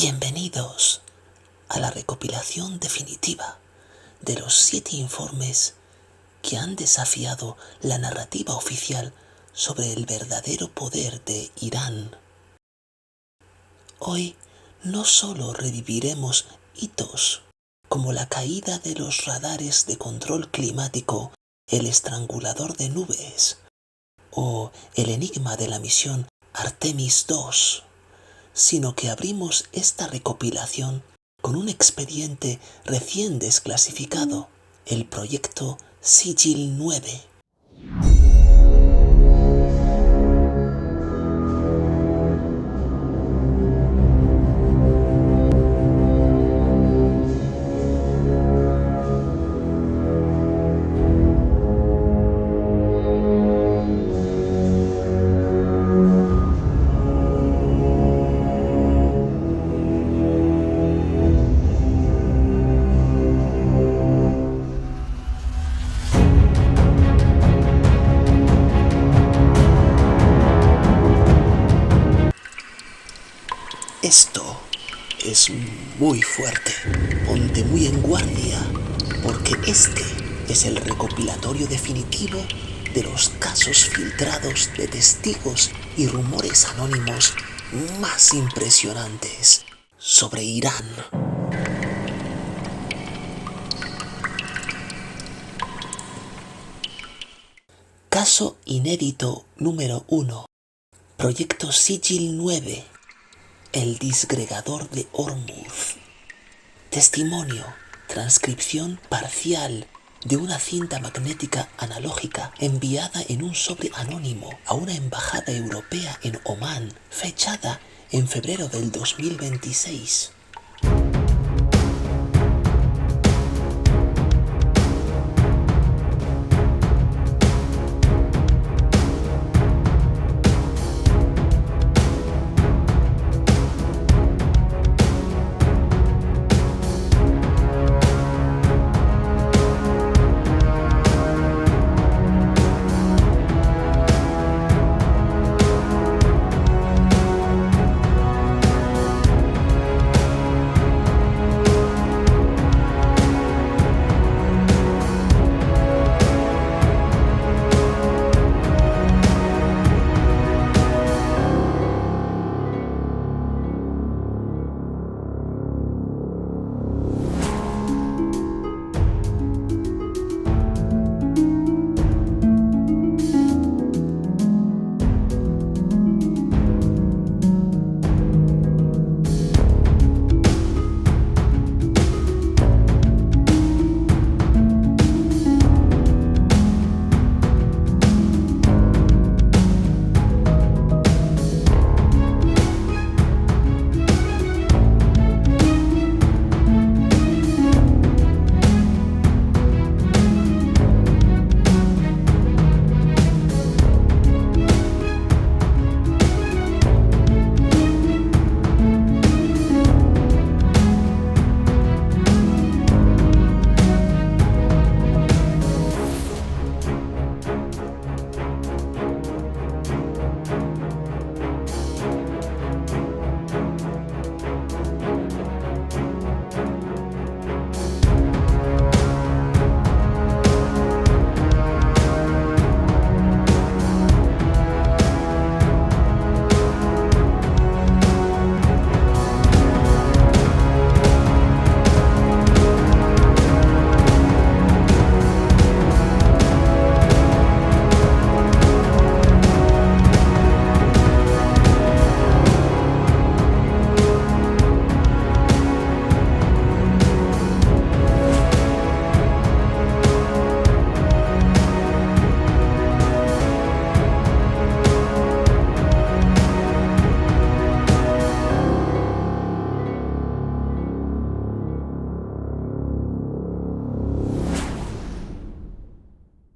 Bienvenidos a la recopilación definitiva de los 7 informes que han desafiado la narrativa oficial sobre el verdadero poder de Irán. Hoy no solo reviviremos hitos como la caída de los radares de control climático, el estrangulador de nubes o el enigma de la misión Artemis II, sino que abrimos esta recopilación con un expediente recién desclasificado, el proyecto Sigil 9. Esto es muy fuerte. Ponte muy en guardia, porque este es el recopilatorio definitivo de los casos filtrados de testigos y rumores anónimos más impresionantes sobre Irán. Caso inédito número 1. Proyecto Sigil 9. El disgregador de Hormuz. Testimonio, transcripción parcial de una cinta magnética analógica enviada en un sobre anónimo a una embajada europea en Omán, fechada en febrero del 2026.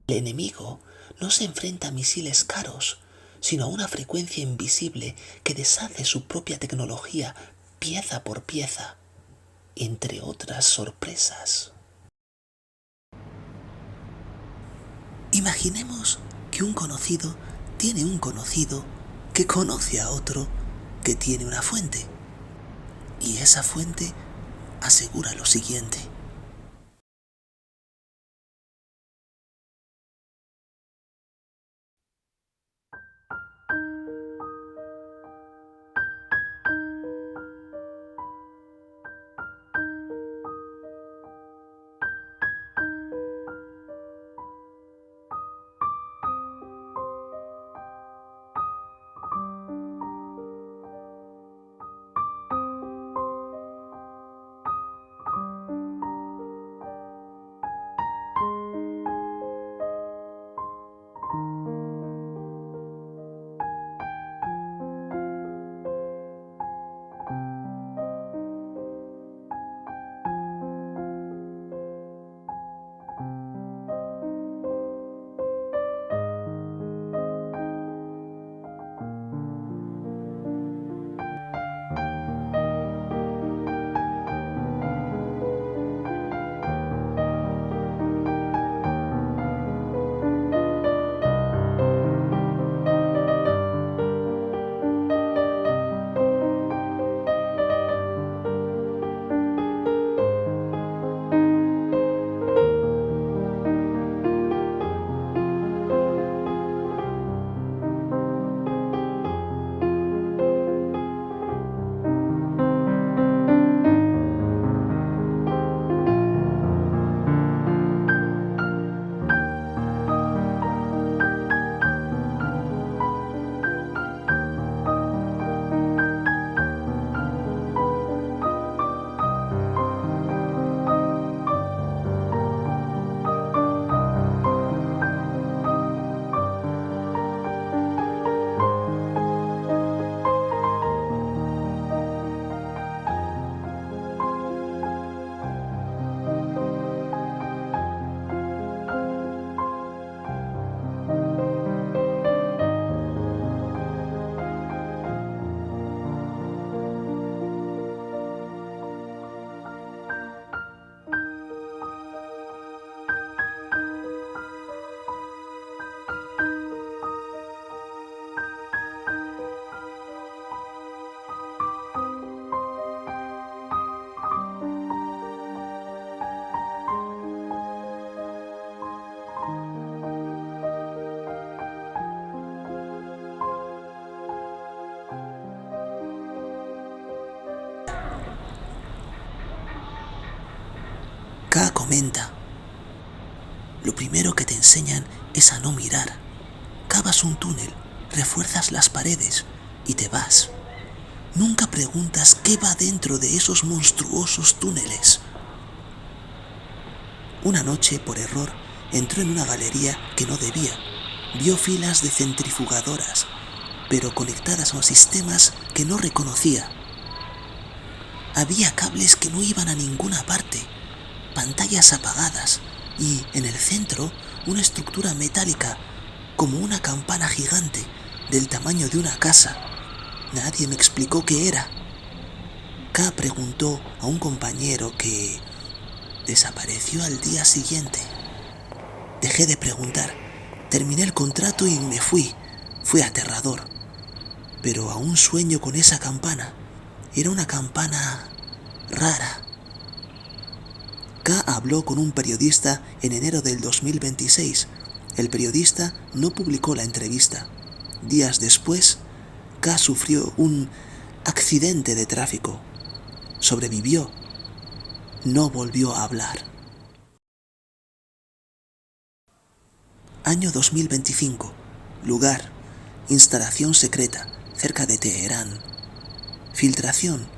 El enemigo no se enfrenta a misiles caros, sino a una frecuencia invisible que deshace su propia tecnología pieza por pieza, entre otras sorpresas. Imaginemos que un conocido tiene un conocido que conoce a otro que tiene una fuente. Y esa fuente asegura lo siguiente. K comenta: lo primero que te enseñan es a no mirar. Cavas un túnel, refuerzas las paredes y te vas. Nunca preguntas qué va dentro de esos monstruosos túneles. Una noche, por error, entró en una galería que no debía. Vio filas de centrifugadoras, pero conectadas a sistemas que no reconocía. Había cables que no iban a ninguna parte, pantallas apagadas y, en el centro, una estructura metálica como una campana gigante del tamaño de una casa. Nadie me explicó qué era. K preguntó a un compañero que desapareció al día siguiente. Dejé de preguntar, terminé el contrato y me fui. Fue aterrador, pero aún sueño con esa campana. Era una campana rara. K habló con un periodista en enero del 2026. El periodista no publicó la entrevista. Días después, K sufrió un accidente de tráfico. Sobrevivió. No volvió a hablar. Año 2025. Lugar: instalación secreta, cerca de Teherán. Filtración: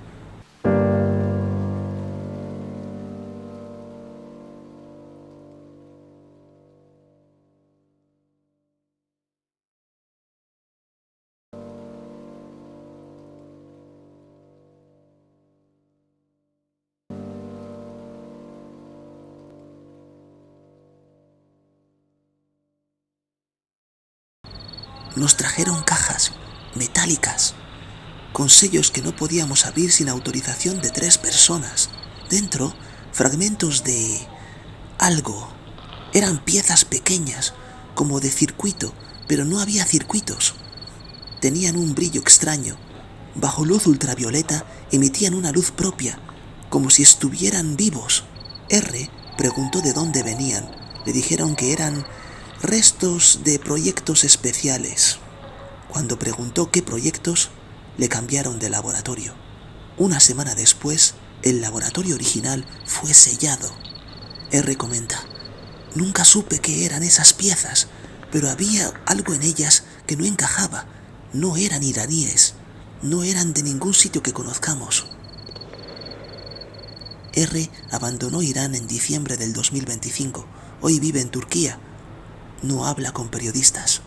nos trajeron cajas metálicas con sellos que no podíamos abrir sin autorización de 3 personas. Dentro, fragmentos de algo. Eran piezas pequeñas, como de circuito, pero no había circuitos. Tenían un brillo extraño, Bajo luz ultravioleta emitían una luz propia, como si estuvieran vivos. R preguntó de dónde venían. Le dijeron que eran restos de proyectos especiales. Cuando preguntó qué proyectos, le cambiaron de laboratorio. Una semana después, el laboratorio original fue sellado. R comenta: nunca supe qué eran esas piezas, pero había algo en ellas que no encajaba. No eran iraníes, no eran de ningún sitio que conozcamos. R abandonó Irán en diciembre del 2025. Hoy vive en Turquía. No habla con periodistas.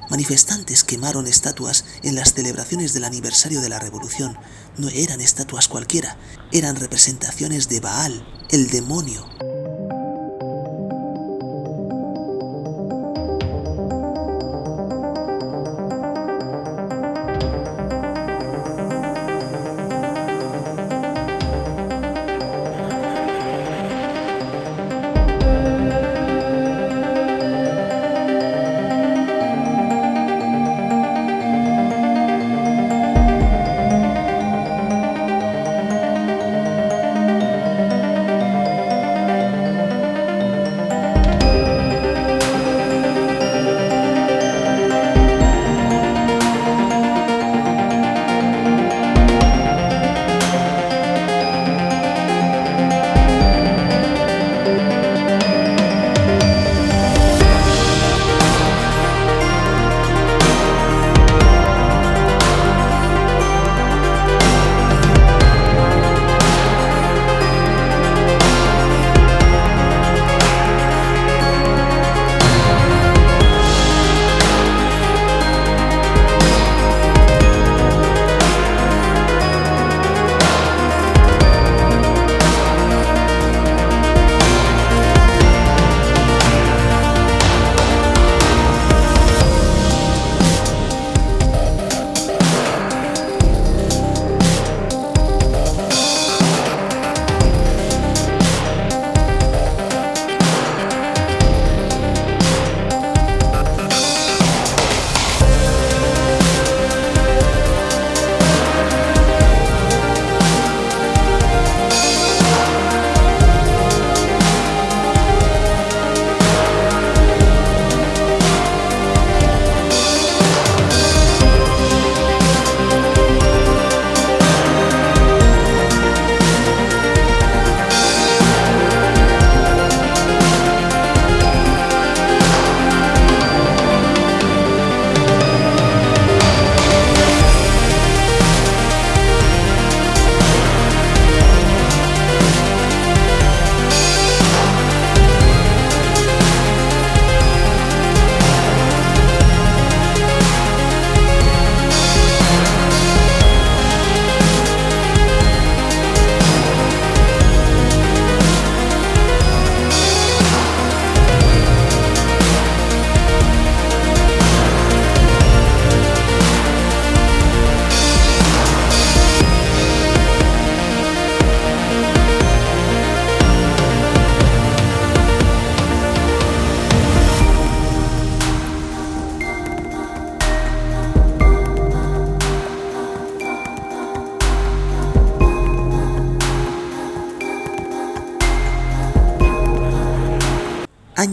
Manifestantes quemaron estatuas en las celebraciones del aniversario de la Revolución. No eran estatuas cualquiera, eran representaciones de Baal, el demonio.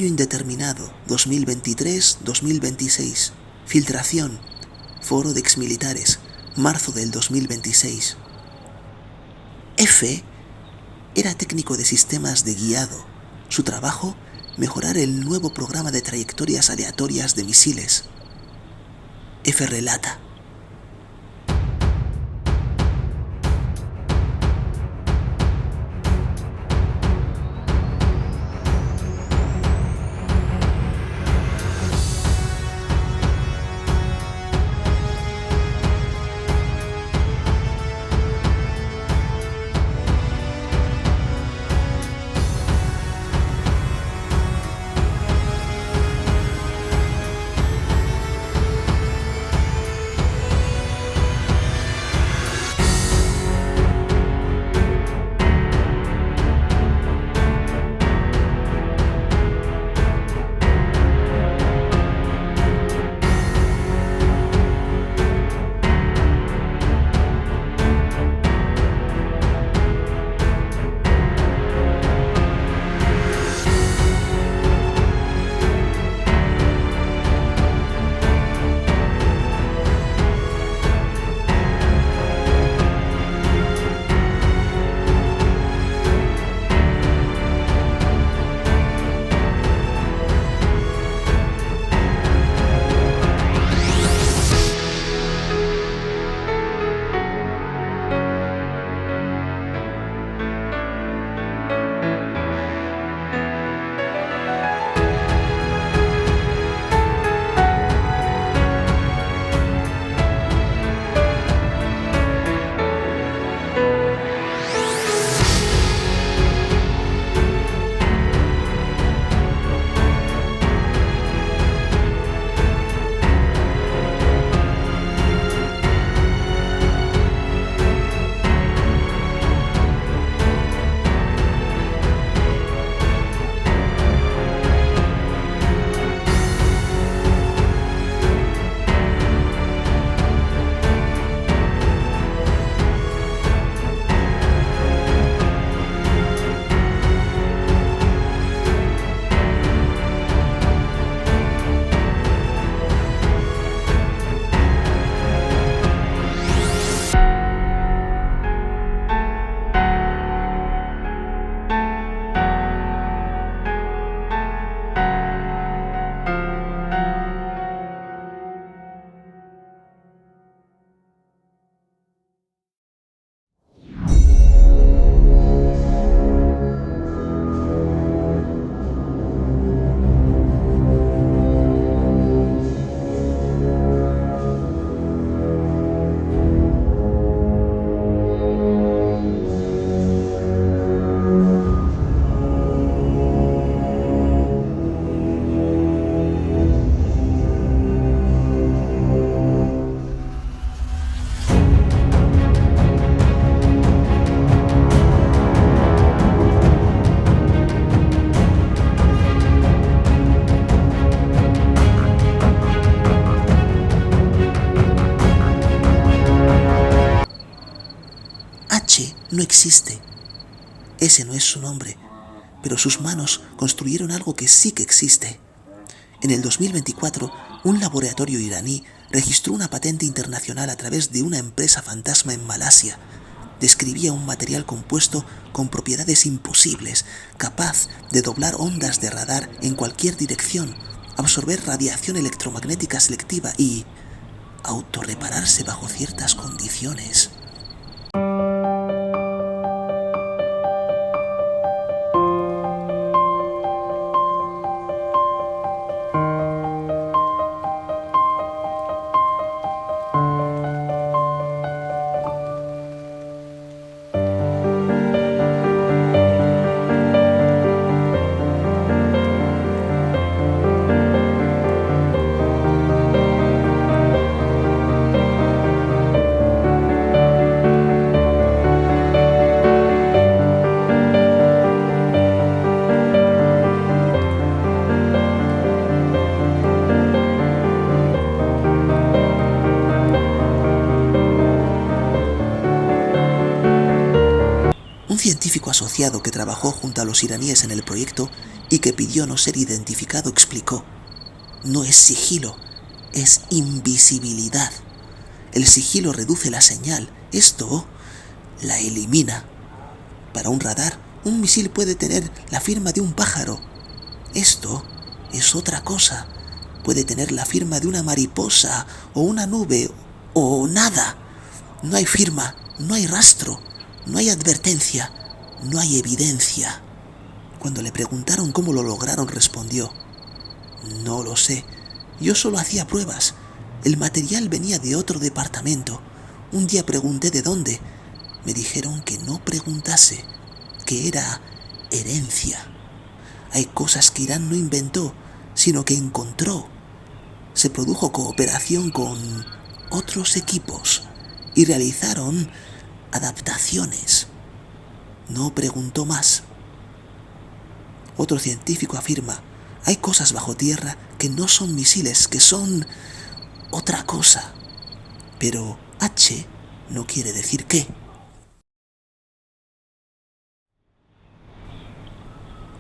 Año indeterminado, 2023-2026. Filtración. Foro de exmilitares, marzo del 2026. F era técnico de sistemas de guiado. Su trabajo, mejorar el nuevo programa de trayectorias aleatorias de misiles. F relata. No existe. Ese no es su nombre, pero sus manos construyeron algo que sí que existe. En el 2024, un laboratorio iraní registró una patente internacional a través de una empresa fantasma en Malasia. Describía un material compuesto con propiedades imposibles, capaz de doblar ondas de radar en cualquier dirección, absorber radiación electromagnética selectiva y autorrepararse bajo ciertas condiciones. Un científico asociado que trabajó junto a los iraníes en el proyecto y que pidió no ser identificado, explicó: no es sigilo, es invisibilidad. El sigilo reduce la señal, esto la elimina. Para un radar, un misil puede tener la firma de un pájaro. Esto es otra cosa. Puede tener la firma de una mariposa o una nube o nada. No hay firma, no hay rastro, no hay advertencia, no hay evidencia. Cuando le preguntaron cómo lo lograron, respondió: no lo sé, yo solo hacía pruebas. El material venía de otro departamento. Un día pregunté de dónde. Me dijeron que no preguntase, que era herencia. Hay cosas que Irán no inventó, sino que encontró. Se produjo cooperación con otros equipos y realizaron adaptaciones. No preguntó más. Otro científico afirma: hay cosas bajo tierra que no son misiles, que son otra cosa. Pero H no quiere decir qué.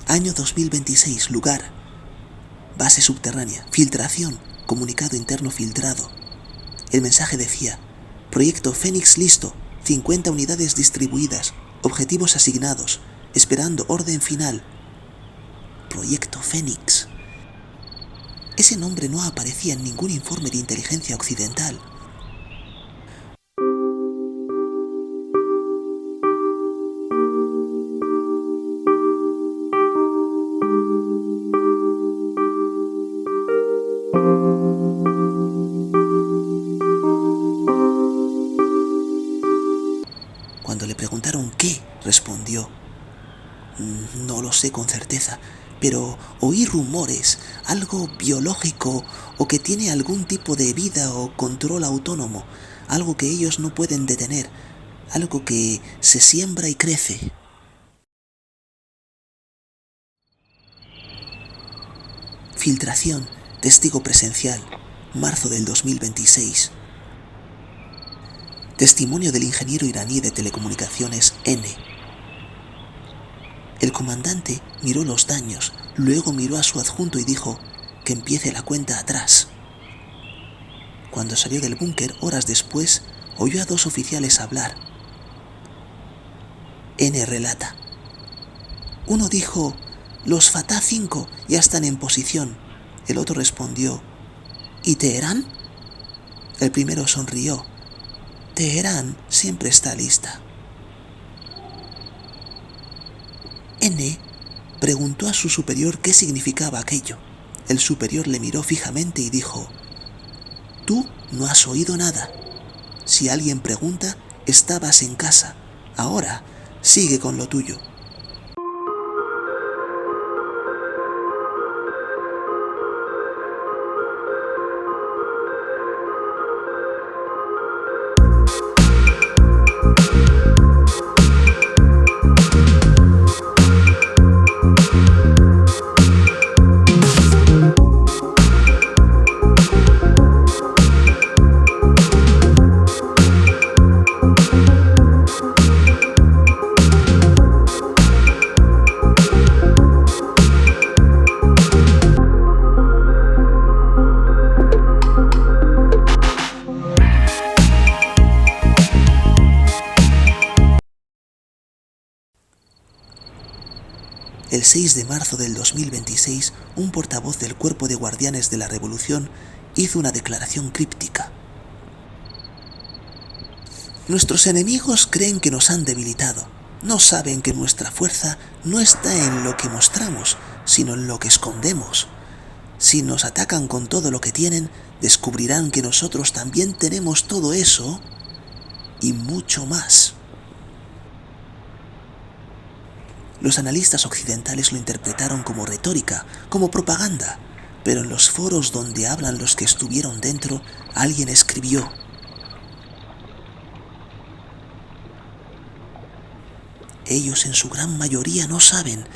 Año 2026, lugar: base subterránea, filtración, comunicado interno filtrado. El mensaje decía: proyecto Fénix listo, 50 unidades distribuidas, objetivos asignados, esperando orden final. Proyecto Fénix. Ese nombre no aparecía en ningún informe de inteligencia occidental. Cuando le preguntaron qué, respondió: no lo sé con certeza, pero oí rumores, algo biológico o que tiene algún tipo de vida o control autónomo, algo que ellos no pueden detener, algo que se siembra y crece. Filtración, testigo presencial, marzo del 2026. Testimonio del ingeniero iraní de telecomunicaciones N. El comandante miró los daños, luego miró a su adjunto y dijo que empiece la cuenta atrás. Cuando salió del búnker, horas después, oyó a dos oficiales hablar. N relata: uno dijo: los Fatah 5 ya están en posición. El otro respondió: ¿y Teherán? El primero sonrió: Teherán siempre está lista. N preguntó a su superior qué significaba aquello. El superior le miró fijamente y dijo: tú no has oído nada. Si alguien pregunta, estabas en casa. Ahora sigue con lo tuyo. El 6 de marzo del 2026, un portavoz del Cuerpo de Guardianes de la Revolución hizo una declaración críptica. Nuestros enemigos creen que nos han debilitado. No saben que nuestra fuerza no está en lo que mostramos, sino en lo que escondemos. Si nos atacan con todo lo que tienen, descubrirán que nosotros también tenemos todo eso y mucho más. Los analistas occidentales lo interpretaron como retórica, como propaganda, pero en los foros donde hablan los que estuvieron dentro, alguien escribió: ellos en su gran mayoría no saben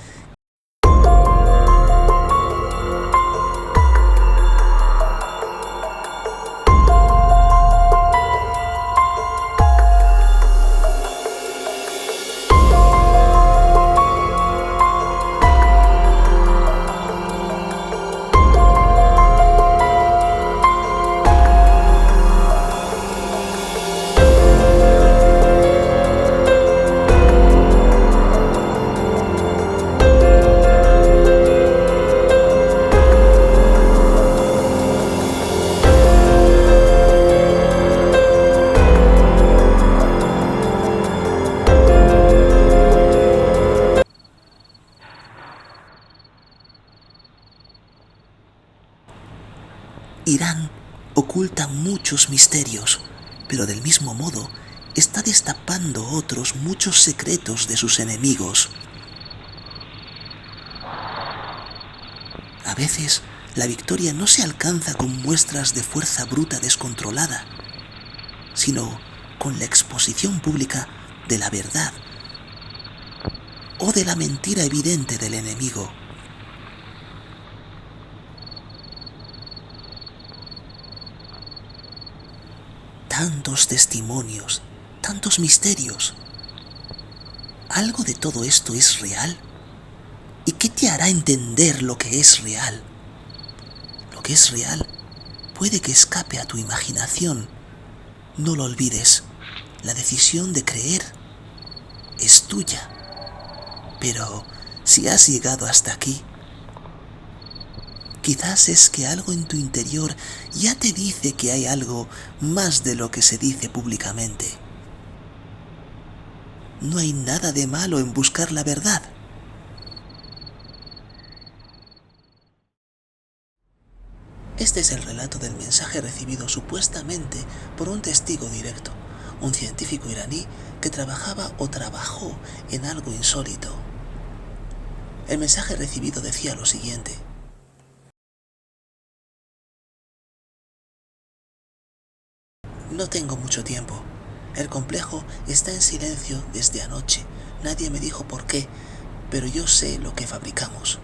Irán oculta muchos misterios, pero del mismo modo está destapando otros muchos secretos de sus enemigos. A veces, la victoria no se alcanza con muestras de fuerza bruta descontrolada, sino con la exposición pública de la verdad o de la mentira evidente del enemigo. Tantos testimonios, tantos misterios. ¿Algo de todo esto es real? ¿Y qué te hará entender lo que es real? Lo que es real puede que escape a tu imaginación. No lo olvides, la decisión de creer es tuya. Pero si has llegado hasta aquí, quizás es que algo en tu interior ya te dice que hay algo más de lo que se dice públicamente. No hay nada de malo en buscar la verdad. Este es el relato del mensaje recibido supuestamente por un testigo directo, un científico iraní que trabajaba o trabajó en algo insólito. El mensaje recibido decía lo siguiente: no tengo mucho tiempo. El complejo está en silencio desde anoche. Nadie me dijo por qué, pero yo sé lo que fabricamos.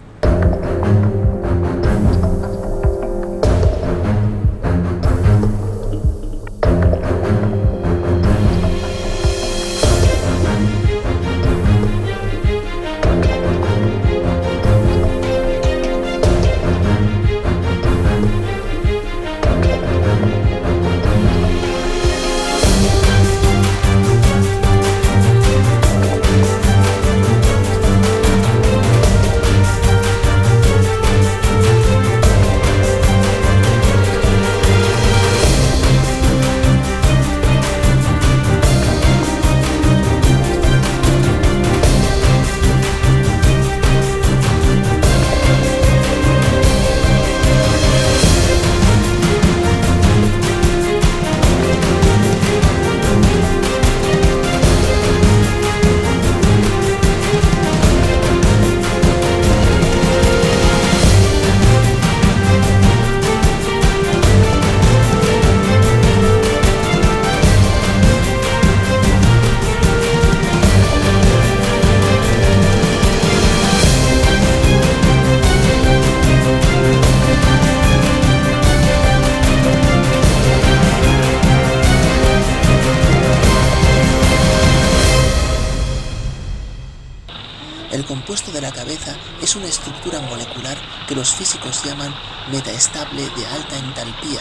El compuesto de la cabeza es una estructura molecular que los físicos llaman metaestable de alta entalpía.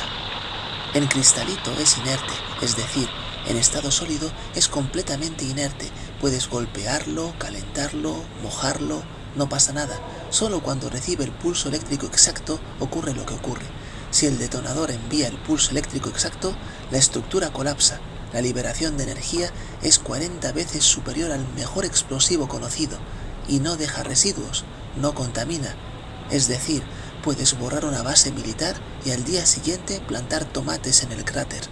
En cristalito es inerte, es decir, en estado sólido es completamente inerte. Puedes golpearlo, calentarlo, mojarlo, no pasa nada. Solo cuando recibe el pulso eléctrico exacto ocurre lo que ocurre. Si el detonador envía el pulso eléctrico exacto, la estructura colapsa. La liberación de energía es 40 veces superior al mejor explosivo conocido y no deja residuos, no contamina. Es decir, puedes borrar una base militar y al día siguiente plantar tomates en el cráter.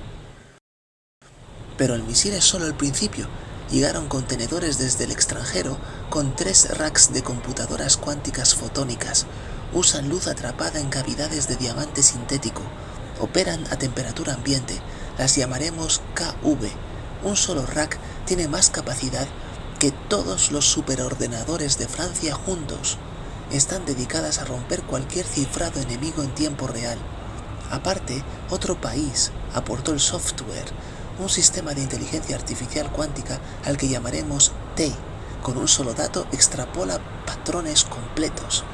Pero el misil es solo el principio. Llegaron contenedores desde el extranjero con 3 racks de computadoras cuánticas fotónicas. Usan luz atrapada en cavidades de diamante sintético. Operan a temperatura ambiente. Las llamaremos KV. Un solo rack tiene más capacidad que todos los superordenadores de Francia juntos. Están dedicadas a romper cualquier cifrado enemigo en tiempo real. Aparte, otro país aportó el software, un sistema de inteligencia artificial cuántica al que llamaremos T. Con un solo dato extrapola patrones completos.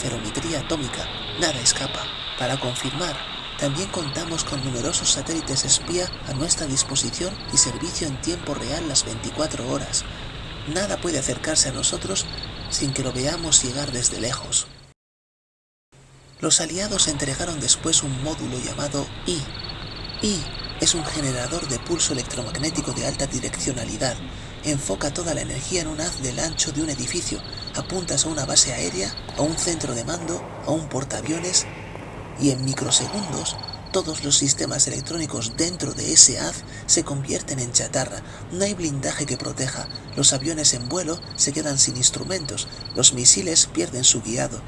interferometría atómica, nada escapa. Para confirmar, también contamos con numerosos satélites espía a nuestra disposición y servicio en tiempo real las 24 horas. Nada puede acercarse a nosotros sin que lo veamos llegar desde lejos. Los aliados entregaron después un módulo llamado I. I es un generador de pulso electromagnético de alta direccionalidad. Enfoca toda la energía en un haz del ancho de un edificio. Apuntas a una base aérea, a un centro de mando, a un portaaviones y en microsegundos todos los sistemas electrónicos dentro de ese haz se convierten en chatarra. No hay blindaje que proteja. Los aviones en vuelo se quedan sin instrumentos. Los misiles pierden su guiado.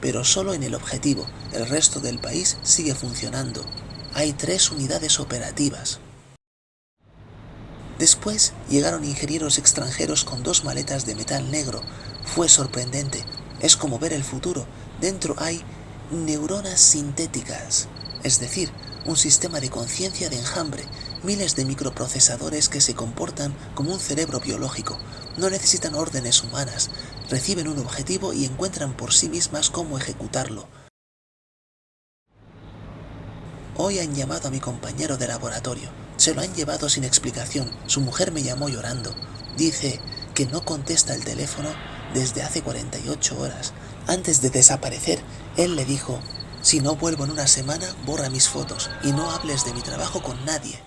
Pero solo en el objetivo. El resto del país sigue funcionando. Hay 3 unidades operativas. Después llegaron ingenieros extranjeros con 2 maletas de metal negro. Fue sorprendente. Es como ver el futuro. Dentro hay neuronas sintéticas, es decir, un sistema de conciencia de enjambre, miles de microprocesadores que se comportan como un cerebro biológico. No necesitan órdenes humanas, reciben un objetivo y encuentran por sí mismas cómo ejecutarlo. Hoy han llamado a mi compañero de laboratorio. Se lo han llevado sin explicación. Su mujer me llamó llorando. Dice que no contesta el teléfono desde hace 48 horas. Antes de desaparecer, él le dijo: si no vuelvo en una semana, borra mis fotos y no hables de mi trabajo con nadie.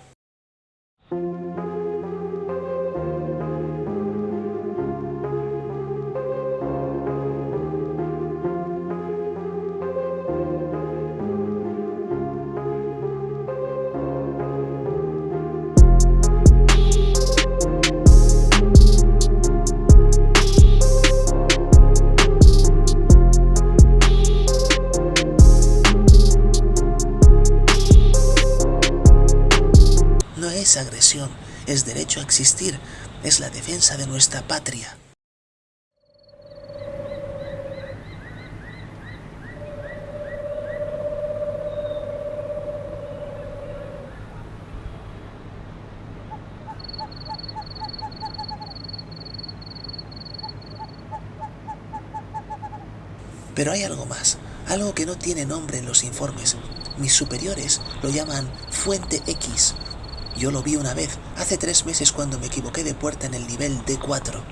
No es agresión, es derecho a existir, es la defensa de nuestra patria. Pero hay algo más, algo que no tiene nombre en los informes. Mis superiores lo llaman Fuente X. Yo lo vi una vez, hace 3 meses cuando me equivoqué de puerta en el nivel D4.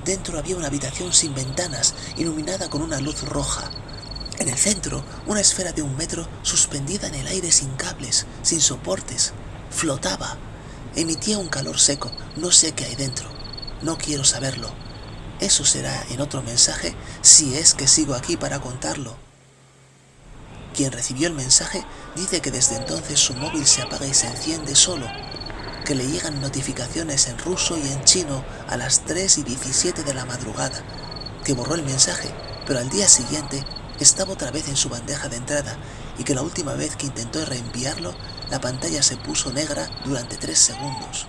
Dentro había una habitación sin ventanas, iluminada con una luz roja. En el centro, una esfera de 1 metro suspendida en el aire sin cables, sin soportes. Flotaba. Emitía un calor seco. No sé qué hay dentro. No quiero saberlo. Eso será en otro mensaje, si es que sigo aquí para contarlo. Quien recibió el mensaje dice que desde entonces su móvil se apaga y se enciende solo, que le llegan notificaciones en ruso y en chino a las 3:17 de la madrugada, que borró el mensaje, pero al día siguiente estaba otra vez en su bandeja de entrada y que la última vez que intentó reenviarlo, la pantalla se puso negra durante 3 segundos.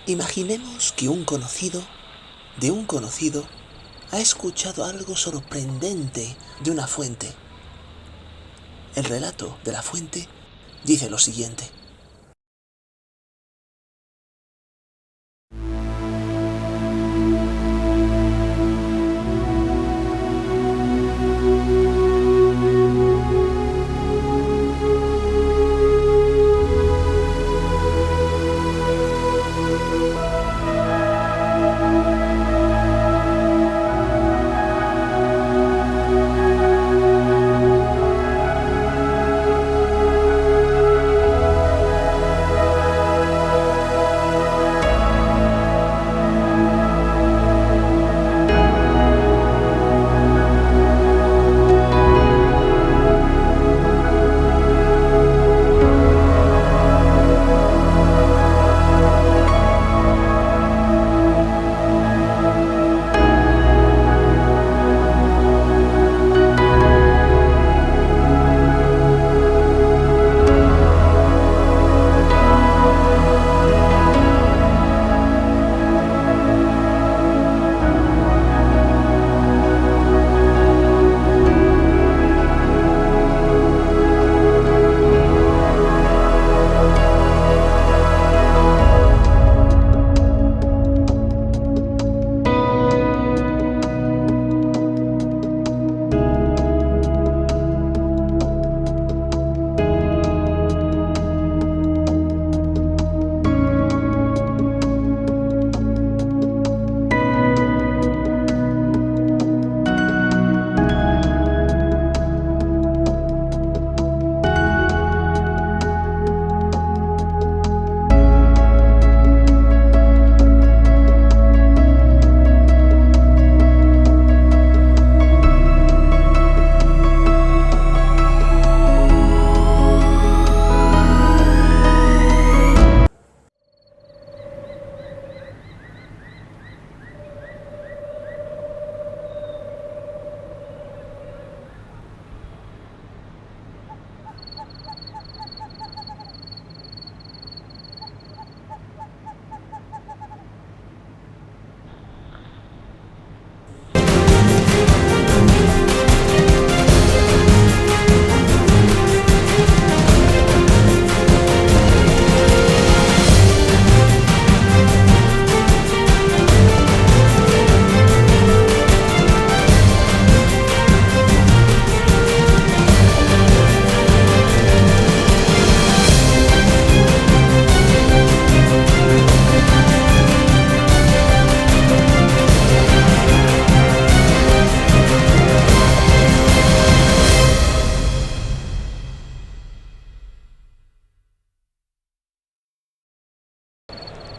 Imaginemos que un conocido ha escuchado algo sorprendente de una fuente. El relato de la fuente dice lo siguiente.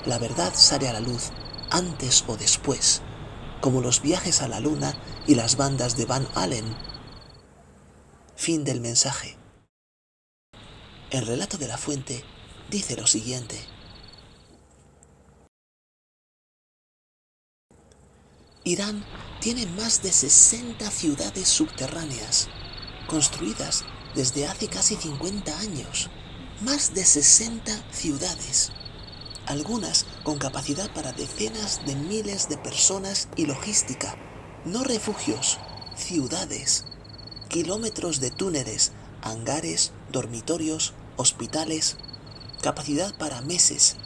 la verdad sale a la luz, antes o después, como los viajes a la luna y las bandas de Van Allen. Fin del mensaje. El relato de la fuente dice lo siguiente. Irán tiene más de 60 ciudades subterráneas, construidas desde hace casi 50 años. Más de 60 ciudades, algunas con capacidad para decenas de miles de personas y logística. No refugios, ciudades. Kilómetros de túneles, hangares, dormitorios, hospitales. Capacidad para meses.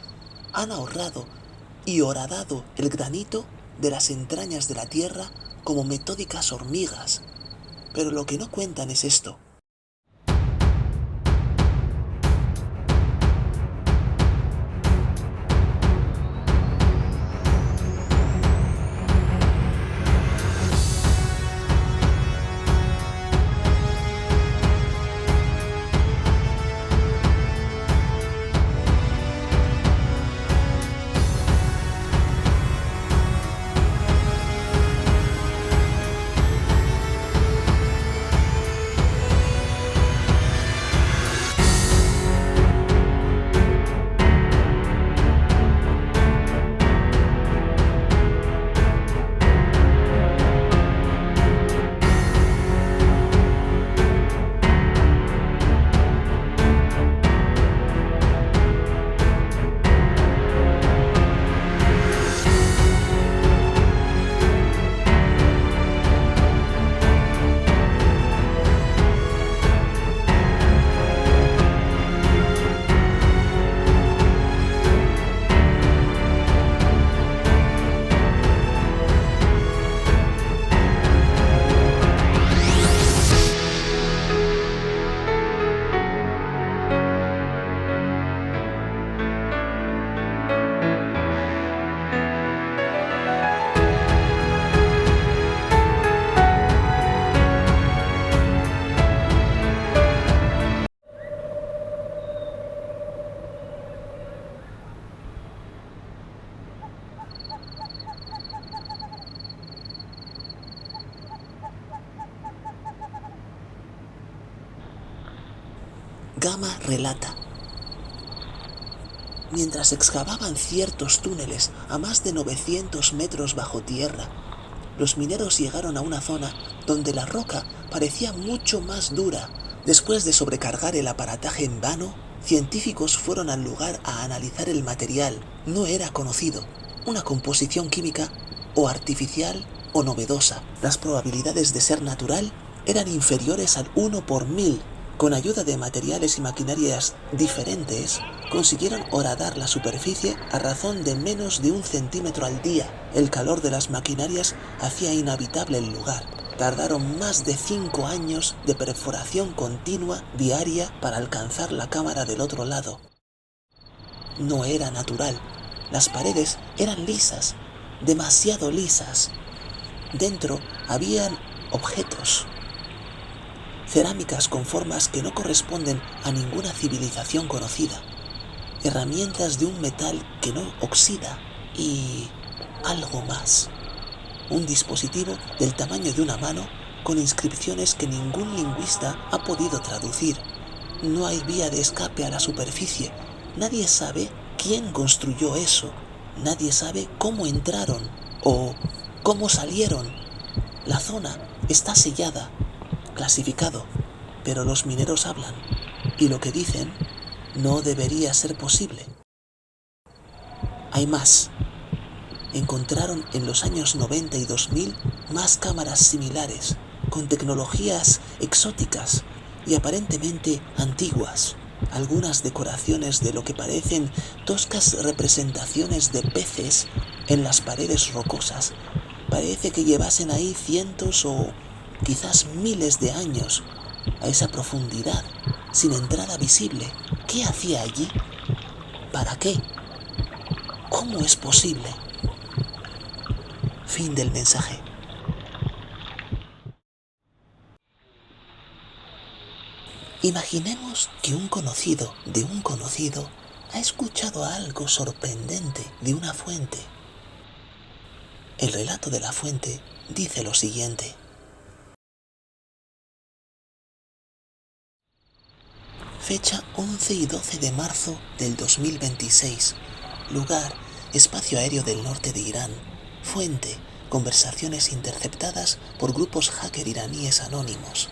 Han ahorrado y horadado el granito de las entrañas de la tierra como metódicas hormigas. Pero lo que no cuentan es esto. Gama relata. Mientras excavaban ciertos túneles a más de 900 metros bajo tierra, los mineros llegaron a una zona donde la roca parecía mucho más dura. Después de sobrecargar el aparataje en vano, científicos fueron al lugar a analizar el material. No era conocido, una composición química o artificial o novedosa. Las probabilidades de ser natural eran inferiores al 1 por 1000. Con ayuda de materiales y maquinarias diferentes, consiguieron horadar la superficie a razón de menos de 1 centímetro al día. El calor de las maquinarias hacía inhabitable el lugar. Tardaron más de 5 años de perforación continua diaria para alcanzar la cámara del otro lado. No era natural. Las paredes eran lisas, demasiado lisas. Dentro habían objetos. Cerámicas con formas que no corresponden a ninguna civilización conocida, herramientas de un metal que no oxida y algo más. Un dispositivo del tamaño de una mano con inscripciones que ningún lingüista ha podido traducir. No hay vía de escape a la superficie. Nadie sabe quién construyó eso. Nadie sabe cómo entraron o cómo salieron. La zona está sellada, clasificado, pero los mineros hablan y lo que dicen no debería ser posible. Hay más. Encontraron en los años 90 y 2000 más cámaras similares, con tecnologías exóticas y aparentemente antiguas. Algunas decoraciones de lo que parecen toscas representaciones de peces en las paredes rocosas. Parece que llevasen ahí cientos o quizás miles de años, a esa profundidad, sin entrada visible. ¿Qué hacía allí? ¿Para qué? ¿Cómo es posible? Fin del mensaje. Imaginemos que un conocido de un conocido ha escuchado algo sorprendente de una fuente. El relato de la fuente dice lo siguiente. Fecha 11 y 12 de marzo del 2026. Lugar, espacio aéreo del norte de Irán. Fuente, conversaciones interceptadas por grupos hacker iraníes anónimos.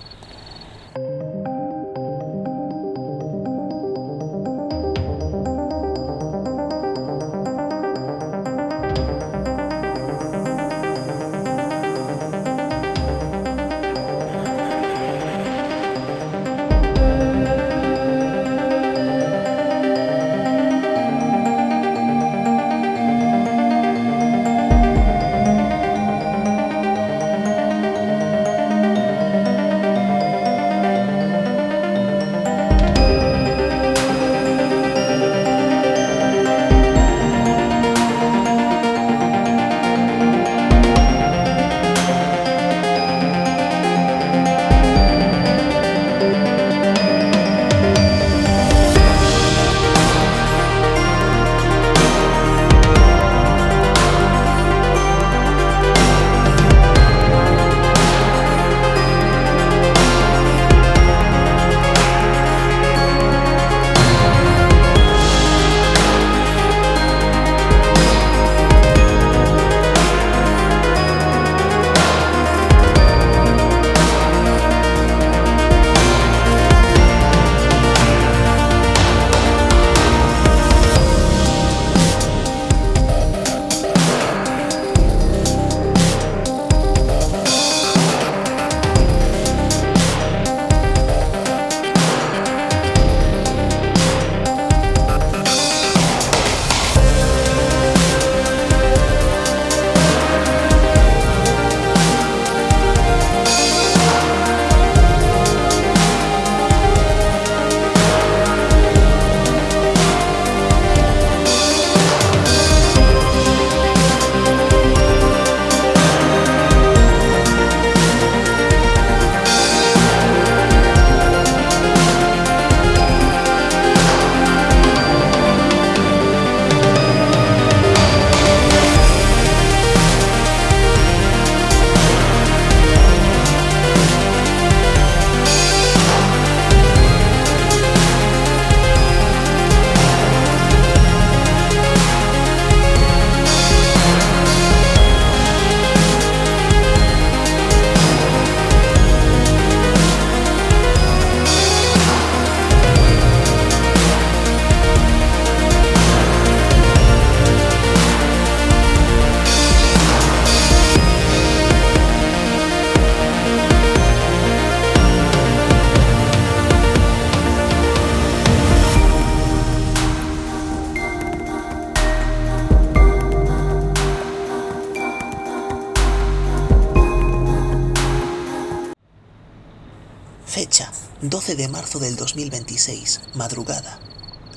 Fecha 12 de marzo del 2026, madrugada.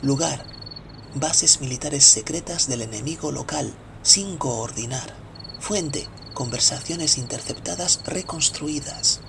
Lugar, bases militares secretas del enemigo local, sin coordinar. Fuente, conversaciones interceptadas reconstruidas.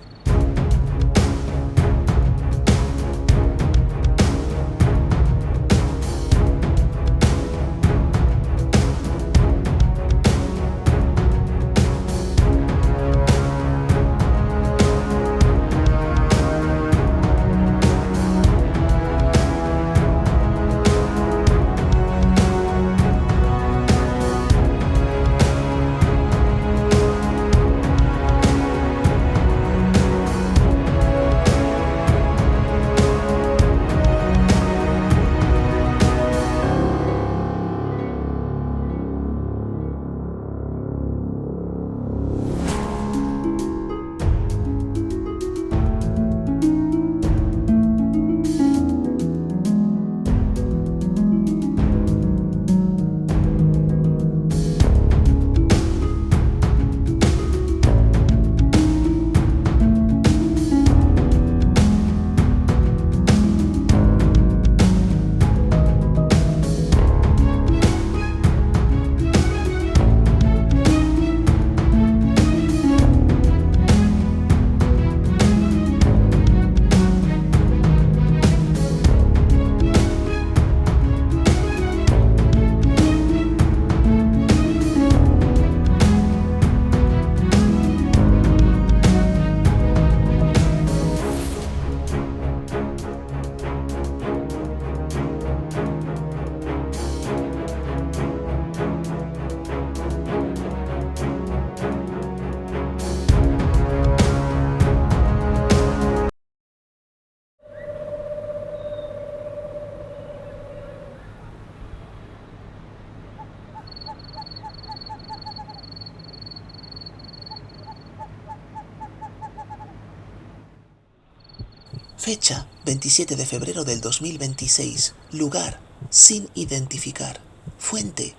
Fecha 27 de febrero del 2026. Lugar sin identificar. Fuente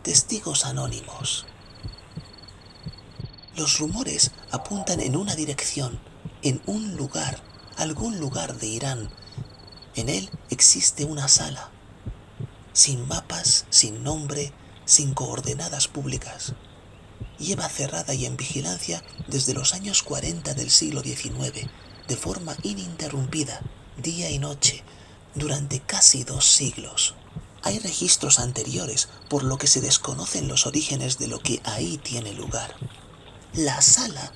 testigos anónimos. Los rumores apuntan en una dirección, en un lugar, algún lugar de Irán. En él existe una sala, sin mapas, sin nombre, sin coordenadas públicas. Lleva cerrada y en vigilancia desde los años 40 del siglo XIX, de forma ininterrumpida, día y noche, durante casi 2 siglos. Hay registros anteriores, por lo que se desconocen los orígenes de lo que ahí tiene lugar. La sala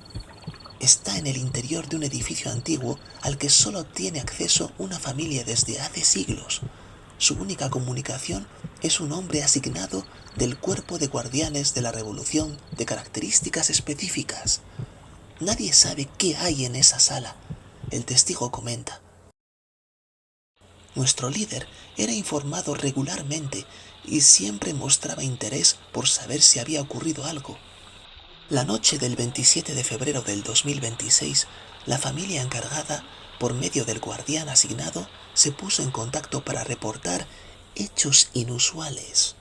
está en el interior de un edificio antiguo al que solo tiene acceso una familia desde hace siglos. Su única comunicación es un hombre asignado del cuerpo de guardianes de la revolución de características específicas. Nadie sabe qué hay en esa sala. El testigo comenta: nuestro líder era informado regularmente y siempre mostraba interés por saber si había ocurrido algo. La noche del 27 de febrero del 2026, la familia encargada, por medio del guardián asignado, se puso en contacto para reportar hechos inusuales.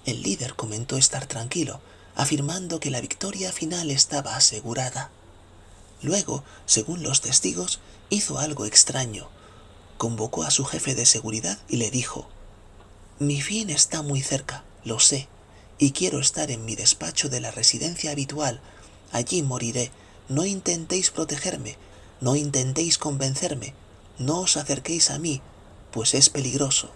El líder comentó estar tranquilo, afirmando que la victoria final estaba asegurada. Luego, según los testigos, hizo algo extraño. Convocó a su jefe de seguridad y le dijo: mi fin está muy cerca, lo sé, y quiero estar en mi despacho de la residencia habitual. Allí moriré. No intentéis protegerme, no intentéis convencerme, no os acerquéis a mí, pues es peligroso.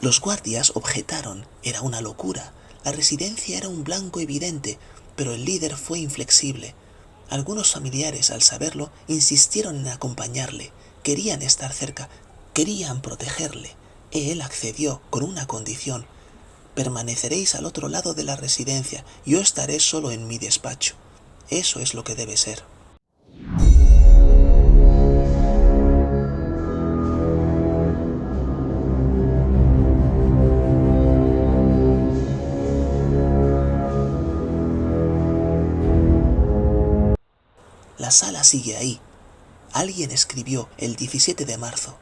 Los guardias objetaron, era una locura. La residencia era un blanco evidente, pero el líder fue inflexible. Algunos familiares, al saberlo, insistieron en acompañarle. Querían estar cerca, querían protegerle. Él accedió con una condición: permaneceréis al otro lado de la residencia, yo estaré solo en mi despacho. Eso es lo que debe ser. La sala sigue ahí. Alguien escribió el 17 de marzo.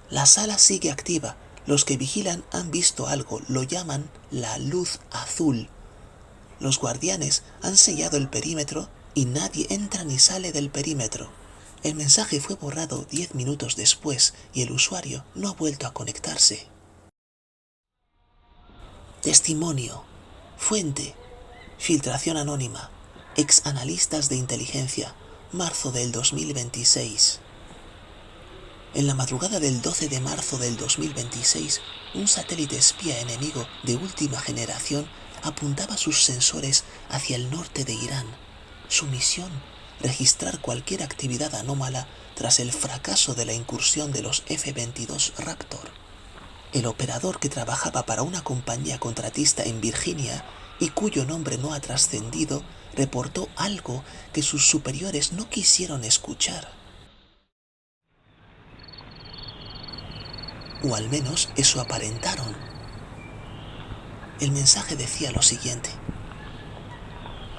La sala sigue activa. Los que vigilan han visto algo, lo llaman la luz azul. Los guardianes han sellado el perímetro y nadie entra ni sale del perímetro. El mensaje fue borrado 10 minutos después y el usuario no ha vuelto a conectarse. Testimonio. Fuente: filtración anónima. Ex analistas de inteligencia. Marzo del 2026. En la madrugada del 12 de marzo del 2026, un satélite espía enemigo de última generación apuntaba sus sensores hacia el norte de Irán. Su misión: registrar cualquier actividad anómala tras el fracaso de la incursión de los F-22 Raptor. El operador, que trabajaba para una compañía contratista en Virginia y cuyo nombre no ha trascendido, reportó algo que sus superiores no quisieron escuchar. O al menos eso aparentaron. El mensaje decía lo siguiente: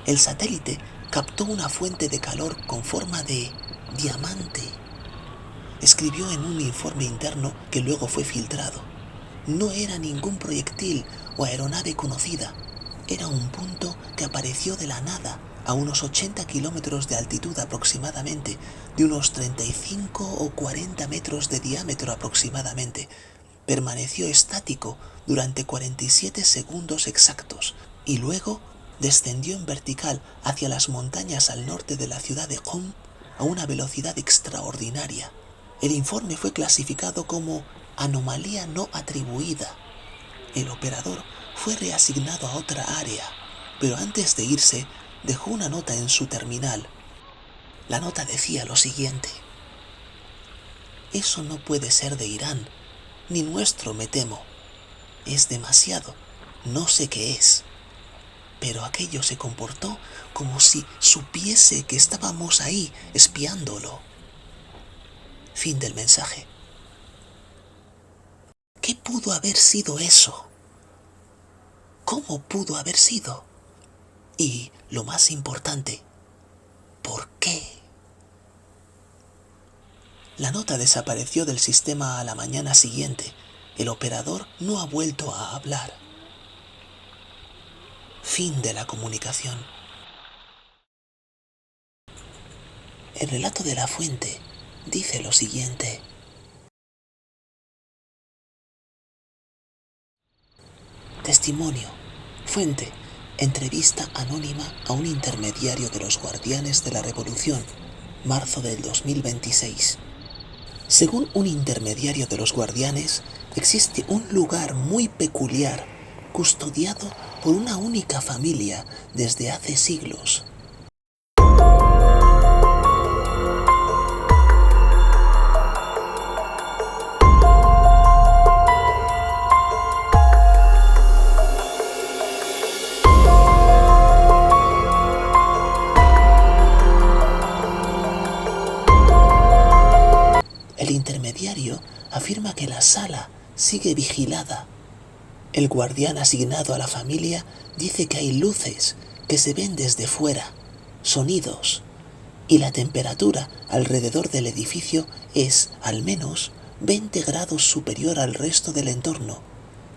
el satélite captó una fuente de calor con forma de diamante. Escribió en un informe interno que luego fue filtrado. No era ningún proyectil o aeronave conocida. Era un punto que apareció de la nada a unos 80 kilómetros de altitud aproximadamente, de unos 35 o 40 metros de diámetro aproximadamente. Permaneció estático durante 47 segundos exactos y luego descendió en vertical hacia las montañas al norte de la ciudad de Qom a una velocidad extraordinaria. El informe fue clasificado como anomalía no atribuida. El operador fue reasignado a otra área, pero antes de irse dejó una nota en su terminal. La nota decía lo siguiente: eso no puede ser de Irán, ni nuestro, me temo. Es demasiado, no sé qué es. Pero aquello se comportó como si supiese que estábamos ahí espiándolo. Fin del mensaje. ¿Qué pudo haber sido eso? ¿Cómo pudo haber sido? Y, lo más importante, ¿por qué? La nota desapareció del sistema a la mañana siguiente. El operador no ha vuelto a hablar. Fin de la comunicación. El relato de la fuente dice lo siguiente. Testimonio. Fuente. Entrevista anónima a un intermediario de los Guardianes de la Revolución, marzo del 2026. Según un intermediario de los Guardianes, existe un lugar muy peculiar, custodiado por una única familia desde hace siglos. El intermediario afirma que la sala sigue vigilada. El guardián asignado a la familia dice que hay luces que se ven desde fuera, sonidos, y la temperatura alrededor del edificio es, al menos, 20 grados superior al resto del entorno,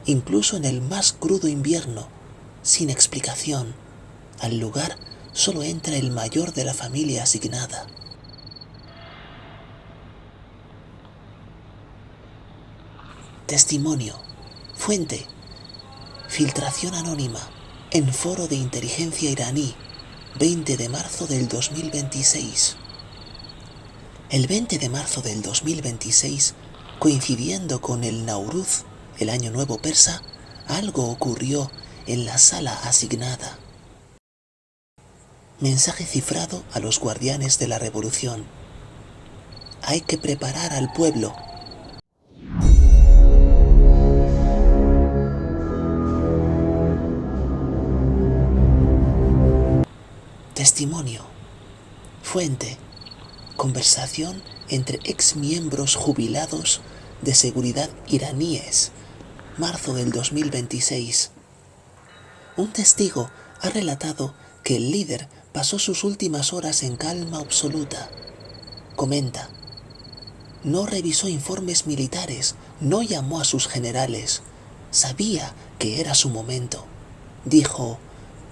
incluso en el más crudo invierno, sin explicación. Al lugar solo entra el mayor de la familia asignada. Testimonio. Fuente. Filtración anónima en foro de inteligencia iraní, 20 de marzo del 2026. El 20 de marzo del 2026, coincidiendo con el Nauruz, el año nuevo persa, algo ocurrió en la sala asignada. Mensaje cifrado a los guardianes de la revolución. Hay que preparar al pueblo. Testimonio. Fuente. Conversación entre exmiembros jubilados de seguridad iraníes, marzo del 2026. Un testigo ha relatado que el líder pasó sus últimas horas en calma absoluta. Comenta: no revisó informes militares, no llamó a sus generales. Sabía que era su momento. Dijo: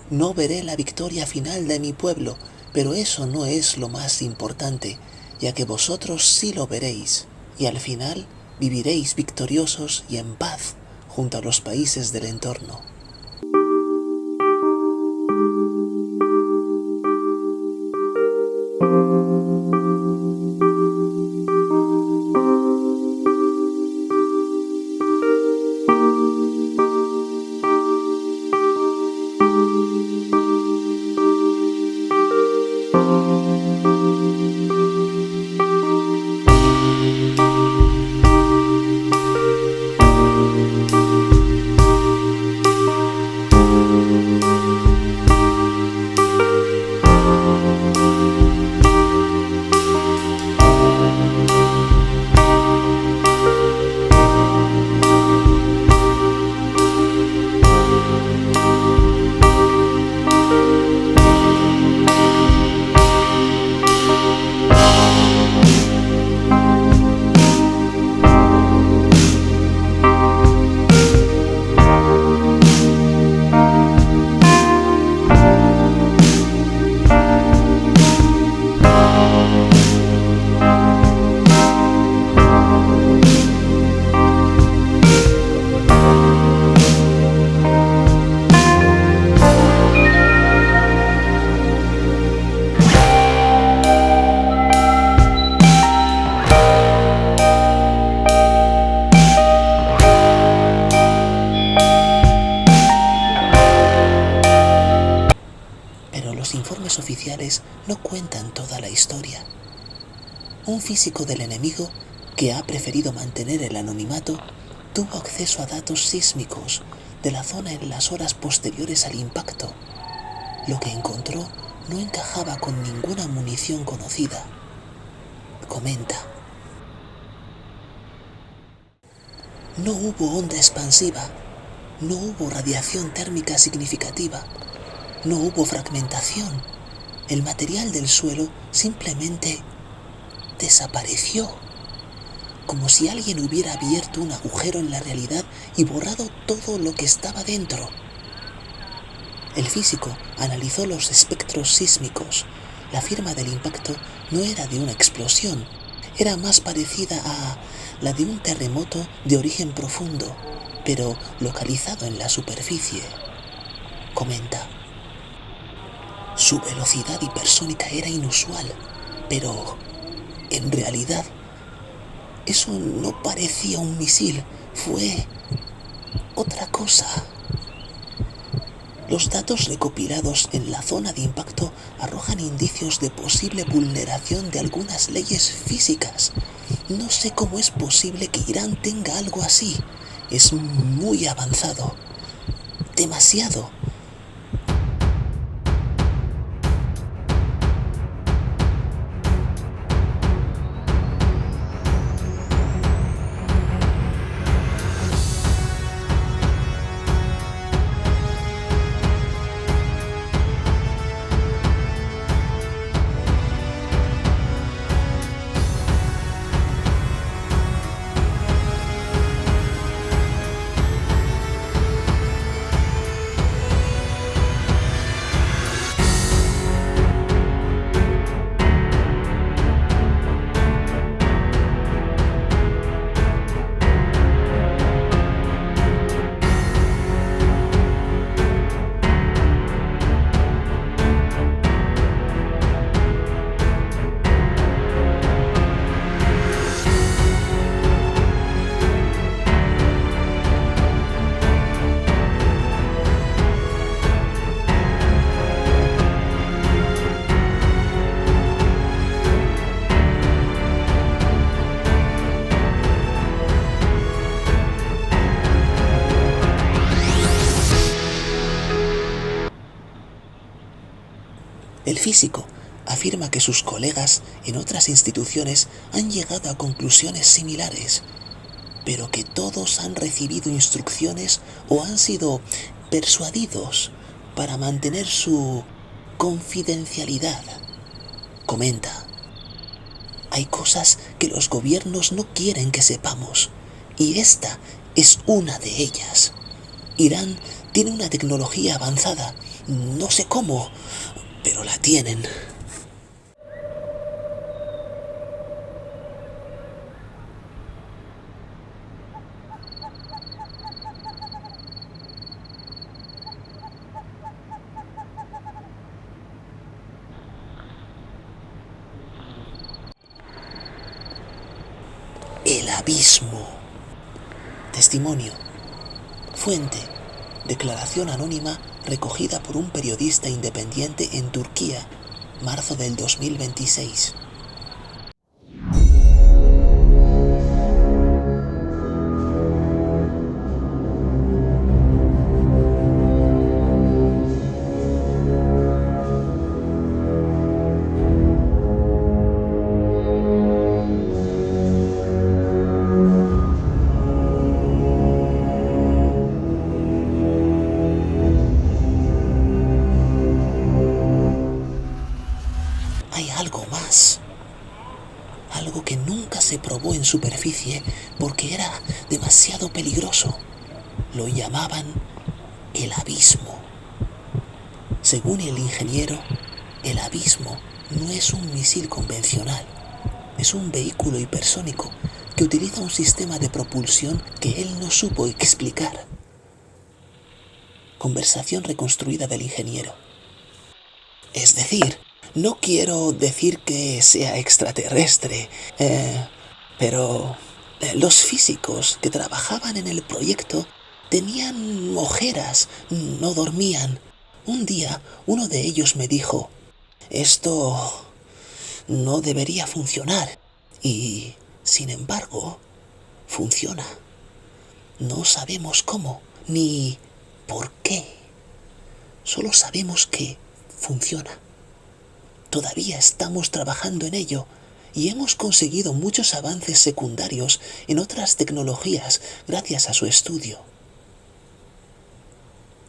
no veré la victoria final de mi pueblo, pero eso no es lo más importante, ya que vosotros sí lo veréis, y al final viviréis victoriosos y en paz junto a los países del entorno. Los informes oficiales no cuentan toda la historia. Un físico del enemigo, que ha preferido mantener el anonimato, tuvo acceso a datos sísmicos de la zona en las horas posteriores al impacto. Lo que encontró no encajaba con ninguna munición conocida. Comenta: no hubo onda expansiva, no hubo radiación térmica significativa, no hubo fragmentación. El material del suelo simplemente desapareció. como si alguien hubiera abierto un agujero en la realidad y borrado todo lo que estaba dentro. El físico analizó los espectros sísmicos. La firma del impacto no era de una explosión, era más parecida a la de un terremoto de origen profundo, pero localizado en la superficie. Comenta. Su velocidad hipersónica era inusual, pero en realidad eso no parecía un misil, fue otra cosa. Los datos recopilados en la zona de impacto arrojan indicios de posible vulneración de algunas leyes físicas. No sé cómo es posible que Irán tenga algo así. Es muy avanzado. Demasiado. El físico afirma que sus colegas en otras instituciones han llegado a conclusiones similares, pero que todos han recibido instrucciones o han sido persuadidos para mantener su confidencialidad. Comenta, hay cosas que los gobiernos no quieren que sepamos, y esta es una de ellas. Irán tiene una tecnología avanzada, no sé cómo, pero la tienen. El abismo. Testimonio. Fuente. Declaración anónima recogida por un periodista independiente en Turquía, marzo del 2026. Hay algo más. Algo que nunca se probó en superficie porque era demasiado peligroso. Lo llamaban el abismo. Según el ingeniero, el abismo no es un misil convencional. Es un vehículo hipersónico que utiliza un sistema de propulsión que él no supo explicar. Conversación reconstruida del ingeniero. Es decir, no quiero decir que sea extraterrestre, pero los físicos que trabajaban en el proyecto tenían ojeras, no dormían. Un día uno de ellos me dijo, esto no debería funcionar. Y, sin embargo, funciona. No sabemos cómo, ni por qué. Solo sabemos que funciona. Todavía estamos trabajando en ello y hemos conseguido muchos avances secundarios en otras tecnologías gracias a su estudio.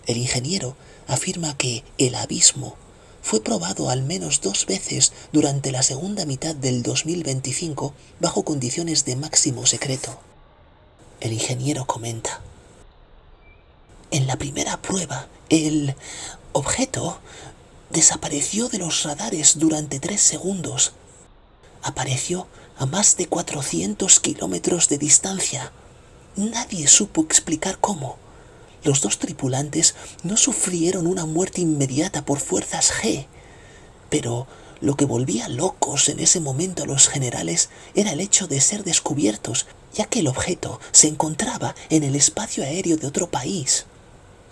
El ingeniero afirma que el abismo fue probado al menos 2 veces durante la segunda mitad del 2025 bajo condiciones de máximo secreto. El ingeniero comenta: en la primera prueba, el objeto desapareció de los radares durante 3 segundos. Apareció a más de 400 kilómetros de distancia. Nadie supo explicar cómo. Los 2 tripulantes no sufrieron una muerte inmediata por fuerzas G, pero lo que volvía locos en ese momento a los generales era el hecho de ser descubiertos, ya que el objeto se encontraba en el espacio aéreo de otro país.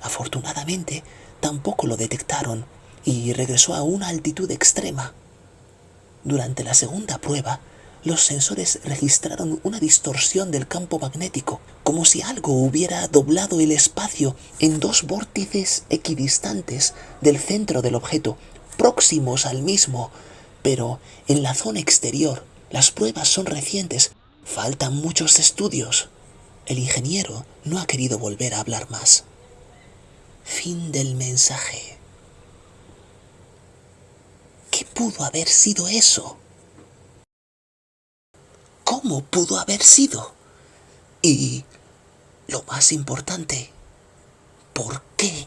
Afortunadamente, tampoco lo detectaron y regresó a una altitud extrema. Durante la segunda prueba, los sensores registraron una distorsión del campo magnético, como si algo hubiera doblado el espacio en 2 vórtices equidistantes del centro del objeto, próximos al mismo, pero en la zona exterior. Las pruebas son recientes, faltan muchos estudios. El ingeniero no ha querido volver a hablar más. Fin del mensaje. ¿Qué pudo haber sido eso? ¿Cómo pudo haber sido? Y, lo más importante, ¿por qué?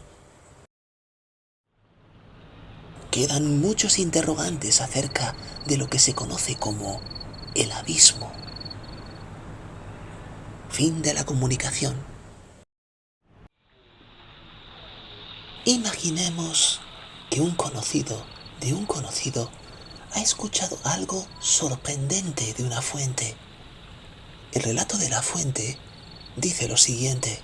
Quedan muchos interrogantes acerca de lo que se conoce como el abismo. Fin de la comunicación. Imaginemos que un conocido de un conocido ha escuchado algo sorprendente de una fuente. El relato de la fuente dice lo siguiente: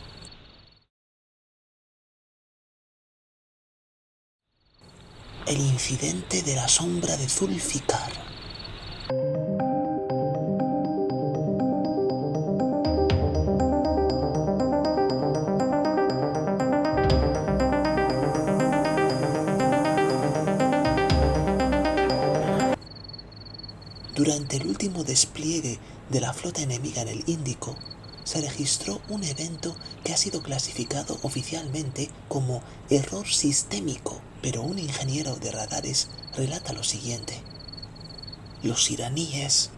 el incidente de la sombra de Zulfikar. Durante el último despliegue de la flota enemiga en el Índico, se registró un evento que ha sido clasificado oficialmente como error sistémico, pero un ingeniero de radares relata lo siguiente: los iraníes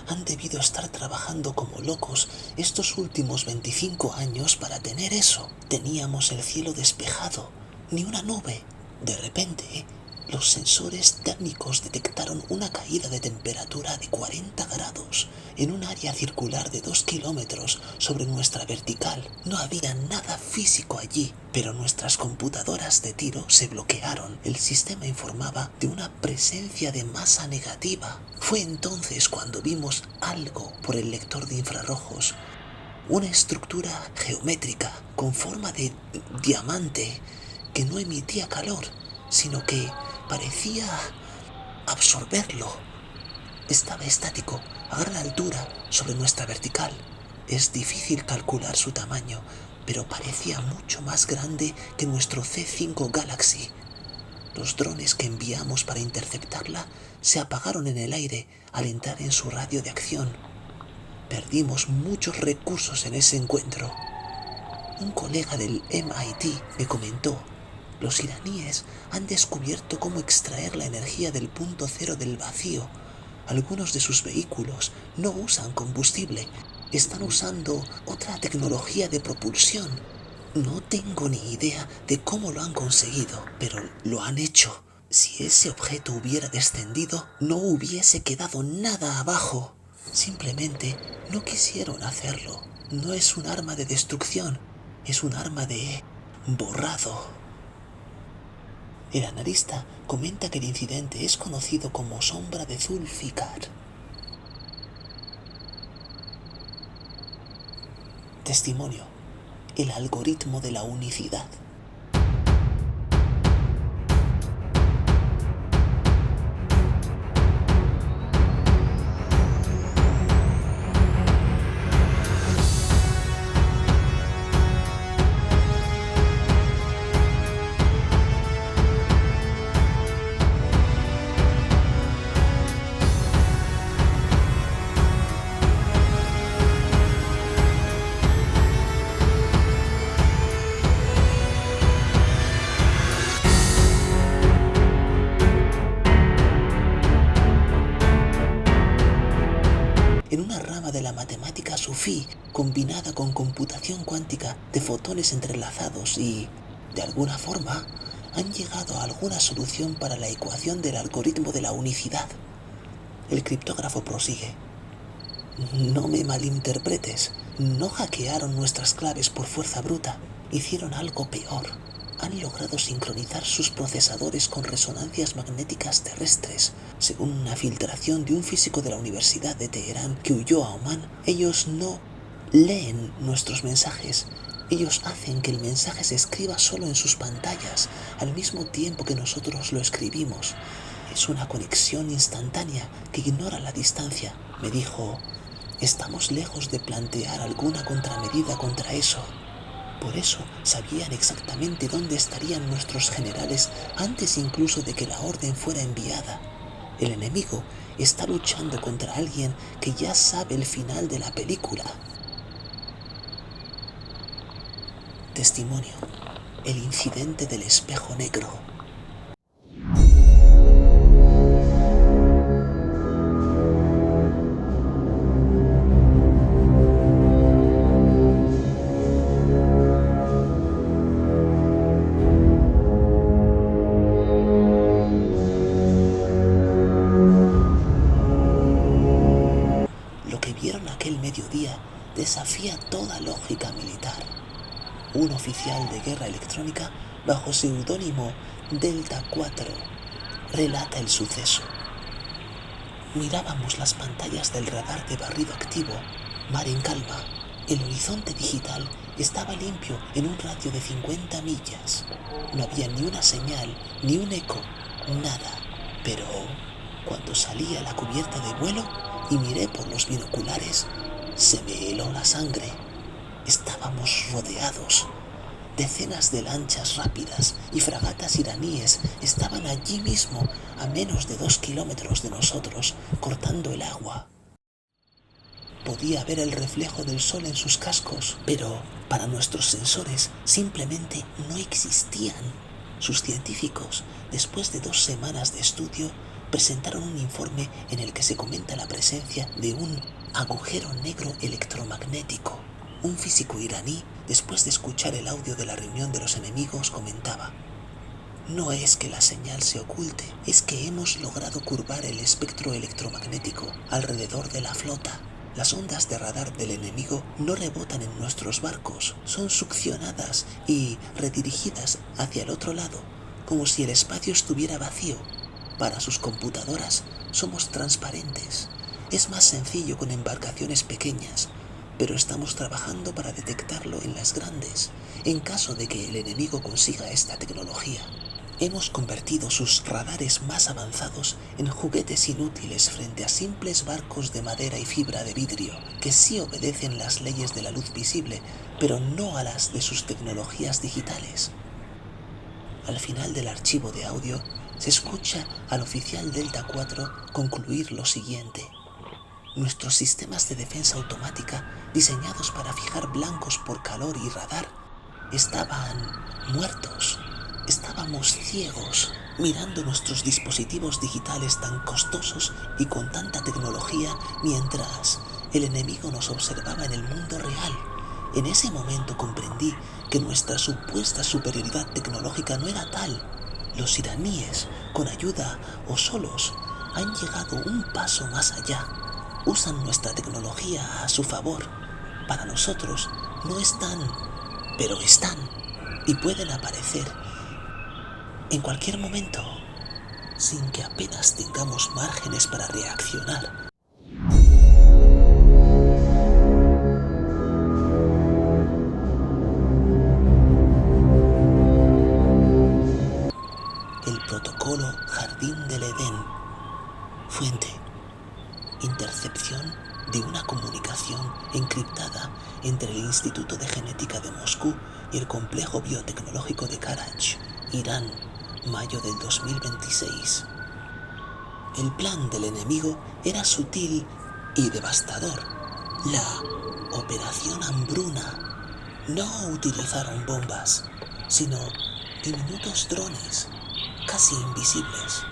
han debido estar trabajando como locos estos últimos 25 años para tener eso. Teníamos el cielo despejado, ni una nube. De repente, los sensores térmicos detectaron una caída de temperatura de 40 grados en un área circular de 2 kilómetros sobre nuestra vertical. No había nada físico allí, pero nuestras computadoras de tiro se bloquearon. El sistema informaba de una presencia de masa negativa. Fue entonces cuando vimos algo por el lector de infrarrojos. Una estructura geométrica con forma de diamante que no emitía calor, sino que parecía absorberlo. Estaba estático, a gran altura, sobre nuestra vertical. Es difícil calcular su tamaño, pero parecía mucho más grande que nuestro C5 Galaxy. Los drones que enviamos para interceptarla se apagaron en el aire al entrar en su radio de acción. Perdimos muchos recursos en ese encuentro. Un colega del MIT me comentó: los iraníes han descubierto cómo extraer la energía del punto cero del vacío. Algunos de sus vehículos no usan combustible, están usando otra tecnología de propulsión. No tengo ni idea de cómo lo han conseguido, pero lo han hecho. Si ese objeto hubiera descendido, no hubiese quedado nada abajo. Simplemente no quisieron hacerlo. No es un arma de destrucción, es un arma de borrado. El analista comenta que el incidente es conocido como sombra de Zulfikar. Testimonio: el algoritmo de la unicidad. phi combinada con computación cuántica de fotones entrelazados y, de alguna forma, han llegado a alguna solución para la ecuación del algoritmo de la unicidad. El criptógrafo prosigue. No me malinterpretes, no hackearon nuestras claves por fuerza bruta, hicieron algo peor. Han logrado sincronizar sus procesadores con resonancias magnéticas terrestres. Según una filtración de un físico de la Universidad de Teherán que huyó a Omán, ellos no leen nuestros mensajes. Ellos hacen que el mensaje se escriba solo en sus pantallas, al mismo tiempo que nosotros lo escribimos. Es una conexión instantánea que ignora la distancia. Me dijo, estamos lejos de plantear alguna contramedida contra eso. Por eso sabían exactamente dónde estarían nuestros generales antes incluso de que la orden fuera enviada. El enemigo está luchando contra alguien que ya sabe el final de la película. Testimonio. El incidente del espejo negro. Lo que vieron aquel mediodía desafía toda lógica militar. Un oficial de guerra electrónica, bajo seudónimo Delta 4, relata el suceso. Mirábamos las pantallas del radar de barrido activo, mar en calma. El horizonte digital estaba limpio en un radio de 50 millas. No había ni una señal, ni un eco, nada. Pero cuando salí a la cubierta de vuelo y miré por los binoculares, se me heló la sangre. Estábamos rodeados. Decenas de lanchas rápidas y fragatas iraníes estaban allí mismo, a menos de 2 kilómetros de nosotros, cortando el agua. Podía ver el reflejo del sol en sus cascos, pero para nuestros sensores simplemente no existían. Sus científicos, después de 2 semanas de estudio, presentaron un informe en el que se comenta la presencia de un agujero negro electromagnético. Un físico iraní, después de escuchar el audio de la reunión de los enemigos, comentaba: no es que la señal se oculte, es que hemos logrado curvar el espectro electromagnético alrededor de la flota. Las ondas de radar del enemigo no rebotan en nuestros barcos, son succionadas y redirigidas hacia el otro lado, como si el espacio estuviera vacío. Para sus computadoras somos transparentes. Es más sencillo con embarcaciones pequeñas, pero estamos trabajando para detectarlo en las grandes, en caso de que el enemigo consiga esta tecnología. Hemos convertido sus radares más avanzados en juguetes inútiles frente a simples barcos de madera y fibra de vidrio, que sí obedecen las leyes de la luz visible, pero no a las de sus tecnologías digitales. Al final del archivo de audio, se escucha al oficial Delta 4 concluir lo siguiente: nuestros sistemas de defensa automática, diseñados para fijar blancos por calor y radar, estaban muertos. Estábamos ciegos, mirando nuestros dispositivos digitales tan costosos y con tanta tecnología, mientras el enemigo nos observaba en el mundo real. En ese momento comprendí que nuestra supuesta superioridad tecnológica no era tal. Los iraníes, con ayuda o solos, han llegado un paso más allá. Usan nuestra tecnología a su favor. Para nosotros no están, pero están, y pueden aparecer en cualquier momento, sin que apenas tengamos márgenes para reaccionar. El protocolo Jardín del Edén. Fuente: intercepción de una comunicación encriptada entre el Instituto de Genética de Moscú y el Complejo Biotecnológico de Karaj, Irán, mayo del 2026. El plan del enemigo era sutil y devastador. La Operación Hambruna. No utilizaron bombas, sino diminutos drones, casi invisibles,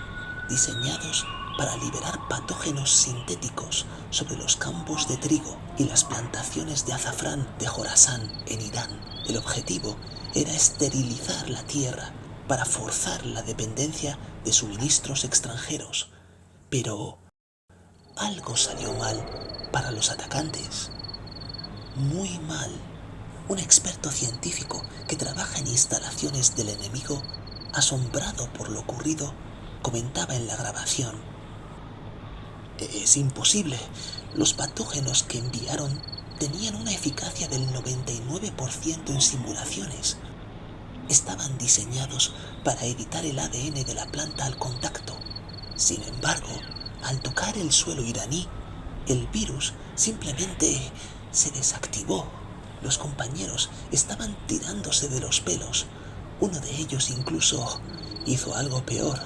diseñados para liberar patógenos sintéticos sobre los campos de trigo y las plantaciones de azafrán de Jorasán en Irán. El objetivo era esterilizar la tierra para forzar la dependencia de suministros extranjeros. Pero algo salió mal para los atacantes. Muy mal. Un experto científico que trabaja en instalaciones del enemigo, asombrado por lo ocurrido, comentaba en la grabación: es imposible. Los patógenos que enviaron tenían una eficacia del 99% en simulaciones. Estaban diseñados para evitar el ADN de la planta al contacto. Sin embargo, al tocar el suelo iraní, el virus simplemente se desactivó. Los compañeros estaban tirándose de los pelos. Uno de ellos incluso hizo algo peor.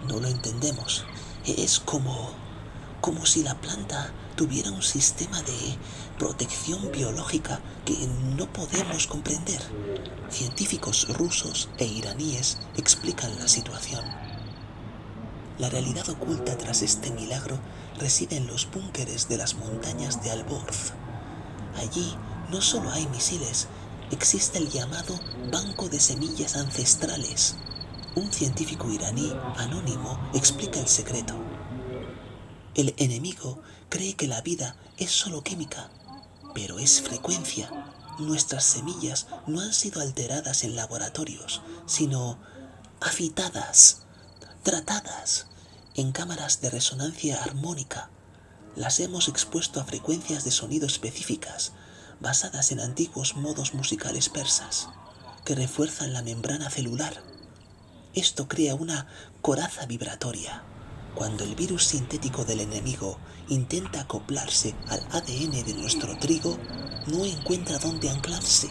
No lo entendemos. Es como si la planta tuviera un sistema de protección biológica que no podemos comprender. Científicos rusos e iraníes explican la situación. La realidad oculta tras este milagro reside en los búnkeres de las montañas de Alborz. Allí no solo hay misiles, existe el llamado Banco de Semillas Ancestrales. Un científico iraní anónimo explica el secreto. El enemigo cree que la vida es solo química, pero es frecuencia. Nuestras semillas no han sido alteradas en laboratorios, sino afeitadas, tratadas en cámaras de resonancia armónica. Las hemos expuesto a frecuencias de sonido específicas, basadas en antiguos modos musicales persas, que refuerzan la membrana celular. Esto crea una coraza vibratoria. Cuando el virus sintético del enemigo intenta acoplarse al ADN de nuestro trigo, no encuentra dónde anclarse.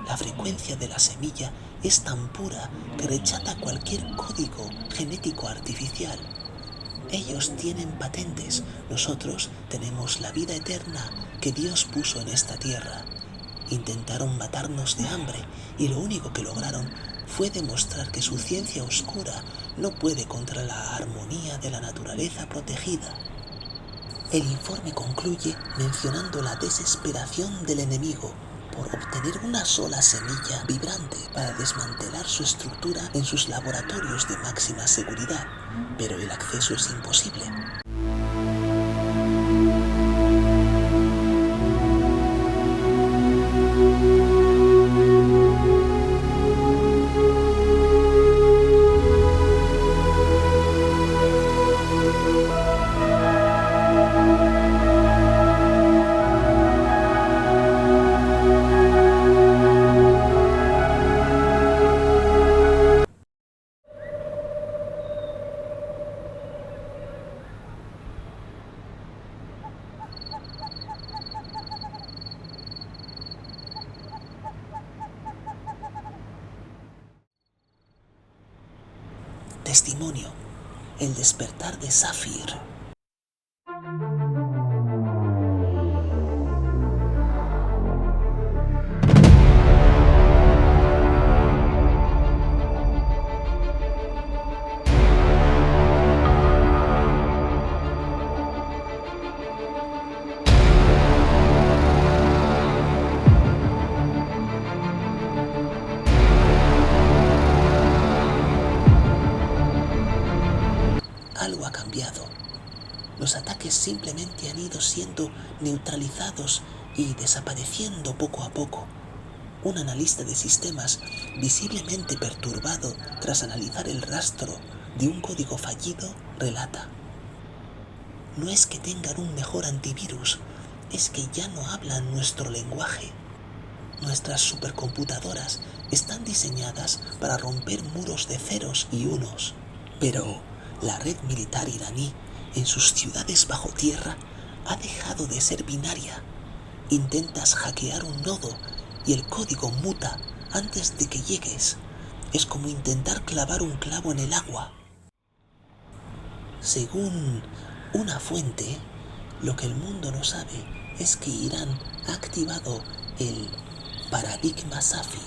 La frecuencia de la semilla es tan pura que rechaza cualquier código genético artificial. Ellos tienen patentes, nosotros tenemos la vida eterna que Dios puso en esta tierra. Intentaron matarnos de hambre y lo único que lograron fue demostrar que su ciencia oscura no puede contra la armonía de la naturaleza protegida. El informe concluye mencionando la desesperación del enemigo por obtener una sola semilla vibrante para desmantelar su estructura en sus laboratorios de máxima seguridad, pero el acceso es imposible. Testimonio: el despertar de Zafir. Algo ha cambiado. Los ataques simplemente han ido siendo neutralizados y desapareciendo poco a poco. Un analista de sistemas, visiblemente perturbado tras analizar el rastro de un código fallido, relata: no es que tengan un mejor antivirus, es que ya no hablan nuestro lenguaje. Nuestras supercomputadoras están diseñadas para romper muros de ceros y unos, pero la red militar iraní en sus ciudades bajo tierra ha dejado de ser binaria. Intentas hackear un nodo y el código muta antes de que llegues. Es como intentar clavar un clavo en el agua. Según una fuente, lo que el mundo no sabe es que Irán ha activado el paradigma Zafir.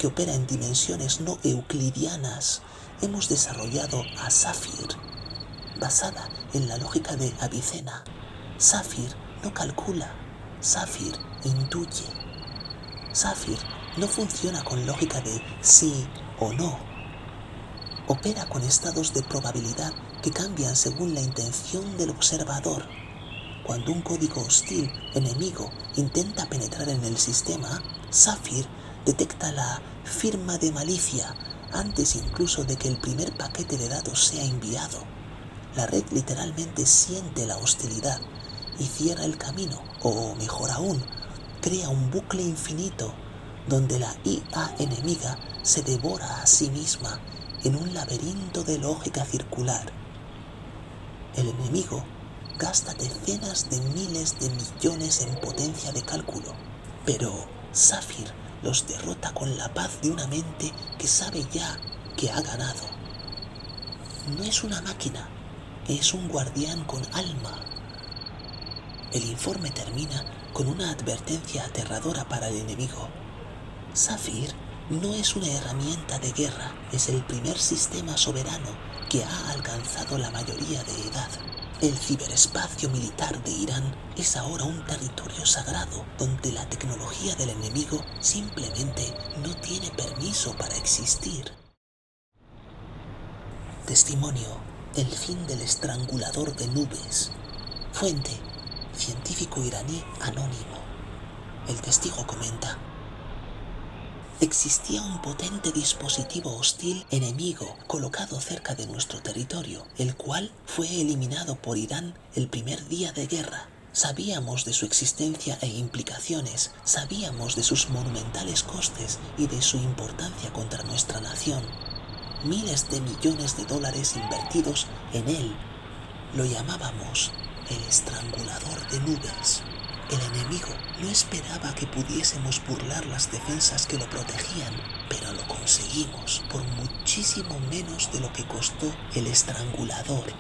que opera en dimensiones no euclidianas, hemos desarrollado a Saphir, basada en la lógica de Avicena. Saphir no calcula, Saphir intuye. Saphir no funciona con lógica de sí o no. Opera con estados de probabilidad que cambian según la intención del observador. Cuando un código hostil enemigo intenta penetrar en el sistema, Saphir detecta la firma de malicia antes incluso de que el primer paquete de datos sea enviado. La red literalmente siente la hostilidad y cierra el camino, o mejor aún, crea un bucle infinito donde la IA enemiga se devora a sí misma en un laberinto de lógica circular. El enemigo gasta decenas de miles de millones en potencia de cálculo, pero Saphir los derrota con la paz de una mente que sabe ya que ha ganado. No es una máquina, es un guardián con alma. El informe termina con una advertencia aterradora para el enemigo. Saphir no es una herramienta de guerra, es el primer sistema soberano que ha alcanzado la mayoría de edad. El ciberespacio militar de Irán es ahora un territorio sagrado donde la tecnología del enemigo simplemente no tiene permiso para existir. Testimonio: el fin del estrangulador de nubes. Fuente: científico iraní anónimo. El testigo comenta: existía un potente dispositivo hostil enemigo colocado cerca de nuestro territorio, el cual fue eliminado por Irán el primer día de guerra. Sabíamos de su existencia e implicaciones, sabíamos de sus monumentales costes y de su importancia contra nuestra nación. Miles de millones de dólares invertidos en él. Lo llamábamos el estrangulador de nubes. El enemigo no esperaba que pudiésemos burlar las defensas que lo protegían, pero lo conseguimos por muchísimo menos de lo que costó el estrangulador.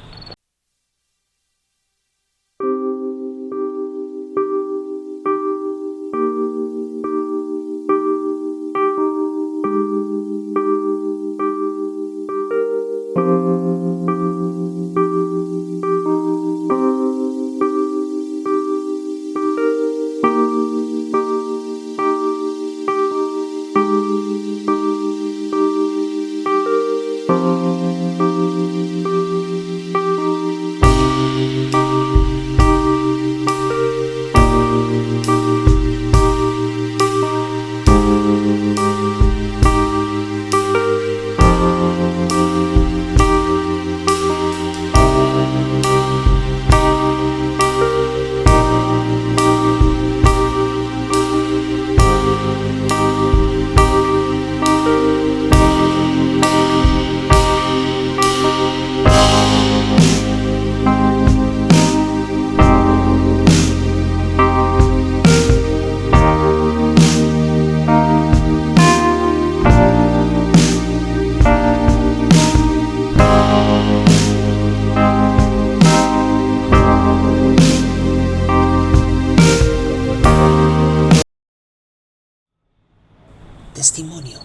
Testimonio: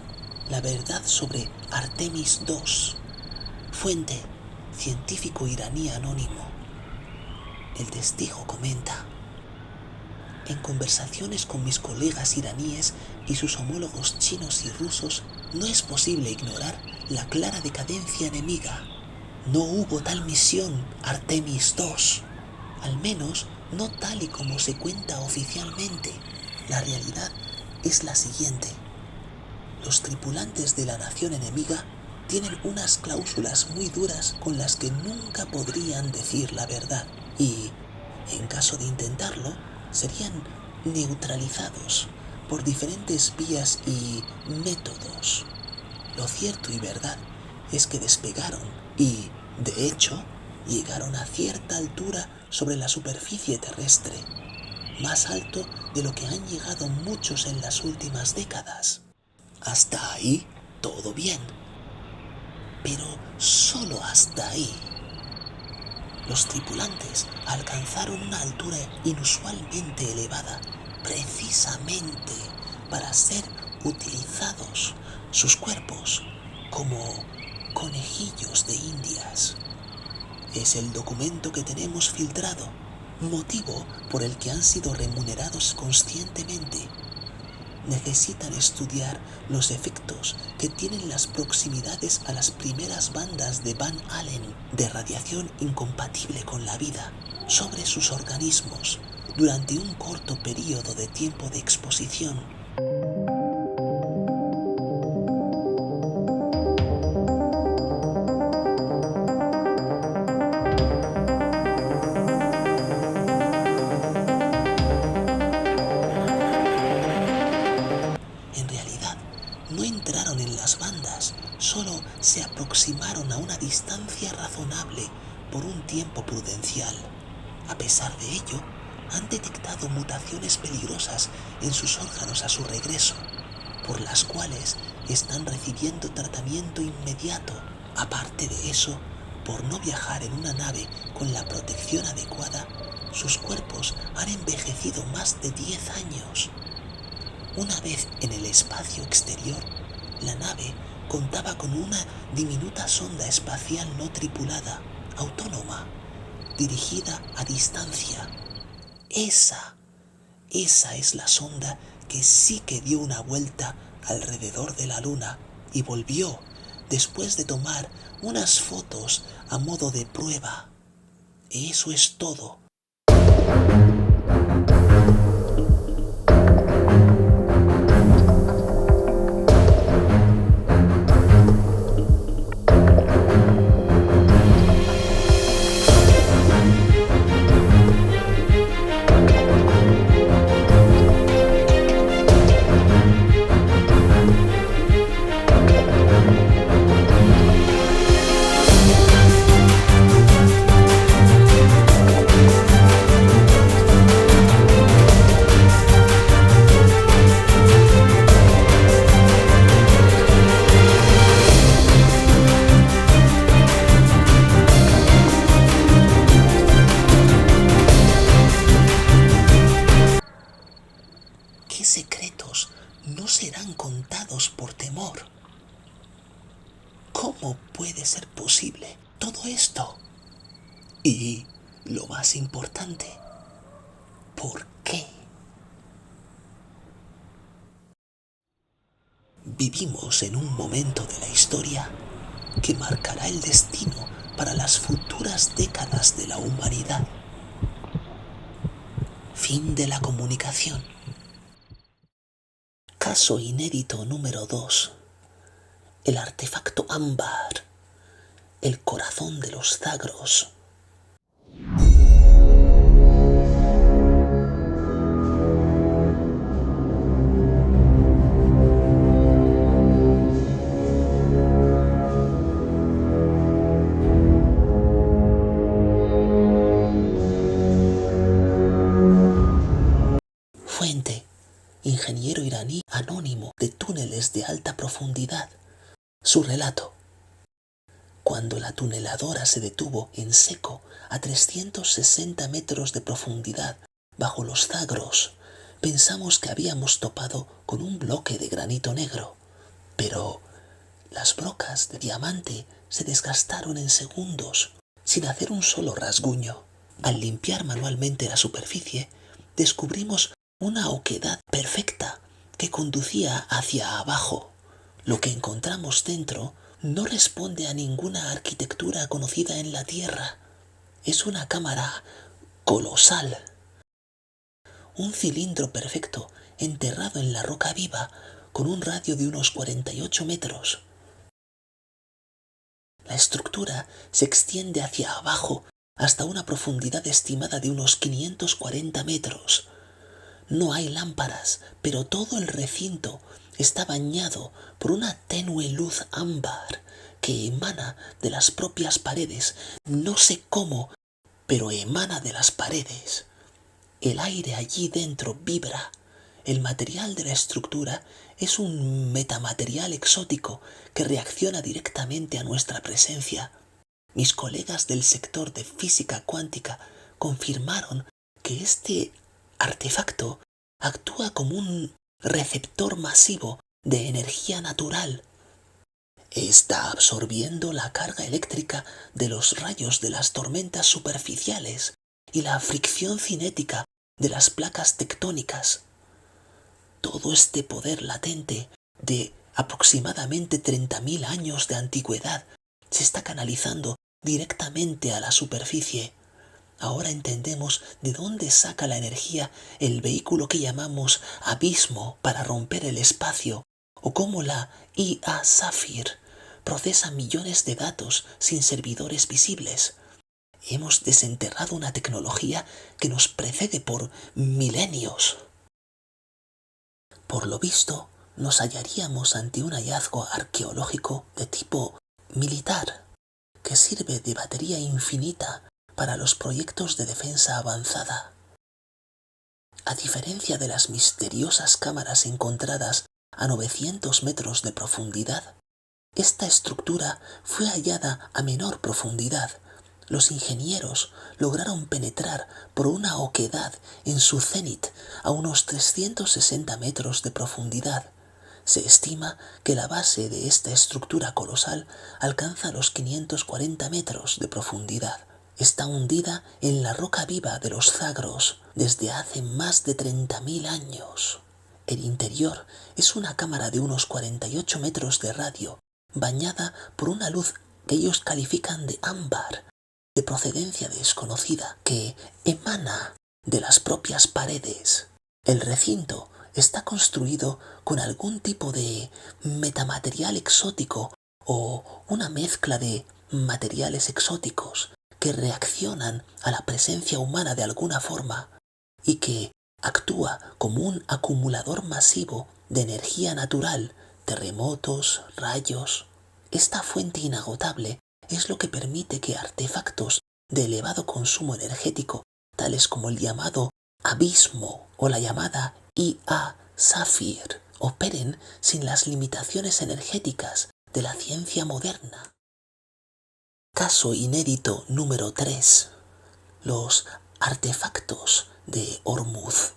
la verdad sobre Artemis II. Fuente: científico iraní anónimo. El testigo comenta: en conversaciones con mis colegas iraníes y sus homólogos chinos y rusos, no es posible ignorar la clara decadencia enemiga. No hubo tal misión Artemis II, al menos no tal y como se cuenta oficialmente. La realidad es la siguiente: los tripulantes de la nación enemiga tienen unas cláusulas muy duras con las que nunca podrían decir la verdad y, en caso de intentarlo, serían neutralizados por diferentes vías y métodos. Lo cierto y verdad es que despegaron y, de hecho, llegaron a cierta altura sobre la superficie terrestre, más alto de lo que han llegado muchos en las últimas décadas. Hasta ahí, todo bien. Pero solo hasta ahí. Los tripulantes alcanzaron una altura inusualmente elevada, precisamente para ser utilizados sus cuerpos como conejillos de indias. Es el documento que tenemos filtrado, motivo por el que han sido remunerados conscientemente. Necesitan estudiar los efectos que tienen las proximidades a las primeras bandas de Van Allen de radiación incompatible con la vida sobre sus organismos durante un corto periodo de tiempo de exposición. En realidad, no entraron en las bandas, solo se aproximaron a una distancia razonable por un tiempo prudencial. A pesar de ello, han detectado mutaciones peligrosas en sus órganos a su regreso, por las cuales están recibiendo tratamiento inmediato. Aparte de eso, por no viajar en una nave con la protección adecuada, sus cuerpos han envejecido más de 10 años. Una vez en el espacio exterior, la nave contaba con una diminuta sonda espacial no tripulada, autónoma, dirigida a distancia. Esa es la sonda que sí que dio una vuelta alrededor de la Luna y volvió después de tomar unas fotos a modo de prueba. Eso es todo. ¿Qué secretos no serán contados por temor? ¿Cómo puede ser posible todo esto? Y lo más importante, ¿por qué? Vivimos en un momento de la historia que marcará el destino para las futuras décadas de la humanidad. Fin de la comunicación. Caso inédito número 2. El artefacto ámbar. El corazón de los Zagros. Fuente: ingeniero iraní anónimo de túneles de alta profundidad. Su relato: cuando la tuneladora se detuvo en seco a 360 metros de profundidad bajo los Zagros, pensamos que habíamos topado con un bloque de granito negro, pero las brocas de diamante se desgastaron en segundos, sin hacer un solo rasguño. Al limpiar manualmente la superficie, descubrimos una oquedad perfecta que conducía hacia abajo. Lo que encontramos dentro no responde a ninguna arquitectura conocida en la Tierra. Es una cámara colosal. Un cilindro perfecto enterrado en la roca viva con un radio de unos 48 metros. La estructura se extiende hacia abajo hasta una profundidad estimada de unos 540 metros. No hay lámparas, pero todo el recinto está bañado por una tenue luz ámbar que emana de las propias paredes. No sé cómo, pero emana de las paredes. El aire allí dentro vibra. El material de la estructura es un metamaterial exótico que reacciona directamente a nuestra presencia. Mis colegas del sector de física cuántica confirmaron que este artefacto actúa como un receptor masivo de energía natural. Está absorbiendo la carga eléctrica de los rayos de las tormentas superficiales y la fricción cinética de las placas tectónicas. Todo este poder latente de aproximadamente 30.000 años de antigüedad se está canalizando directamente a la superficie. Ahora entendemos de dónde saca la energía el vehículo que llamamos abismo para romper el espacio, o cómo la IA Sapphire procesa millones de datos sin servidores visibles. Hemos desenterrado una tecnología que nos precede por milenios. Por lo visto, nos hallaríamos ante un hallazgo arqueológico de tipo militar, que sirve de batería infinita para los proyectos de defensa avanzada. A diferencia de las misteriosas cámaras encontradas a 900 metros de profundidad, esta estructura fue hallada a menor profundidad. Los ingenieros lograron penetrar por una oquedad en su cénit a unos 360 metros de profundidad. Se estima que la base de esta estructura colosal alcanza los 540 metros de profundidad. Está hundida en la roca viva de los Zagros desde hace más de 30.000 años. El interior es una cámara de unos 48 metros de radio, bañada por una luz que ellos califican de ámbar, de procedencia desconocida, que emana de las propias paredes. El recinto está construido con algún tipo de metamaterial exótico o una mezcla de materiales exóticos que reaccionan a la presencia humana de alguna forma y que actúa como un acumulador masivo de energía natural, terremotos, rayos. Esta fuente inagotable es lo que permite que artefactos de elevado consumo energético, tales como el llamado abismo o la llamada IA Sapphire, operen sin las limitaciones energéticas de la ciencia moderna. Caso inédito número 3. Los artefactos de Hormuz.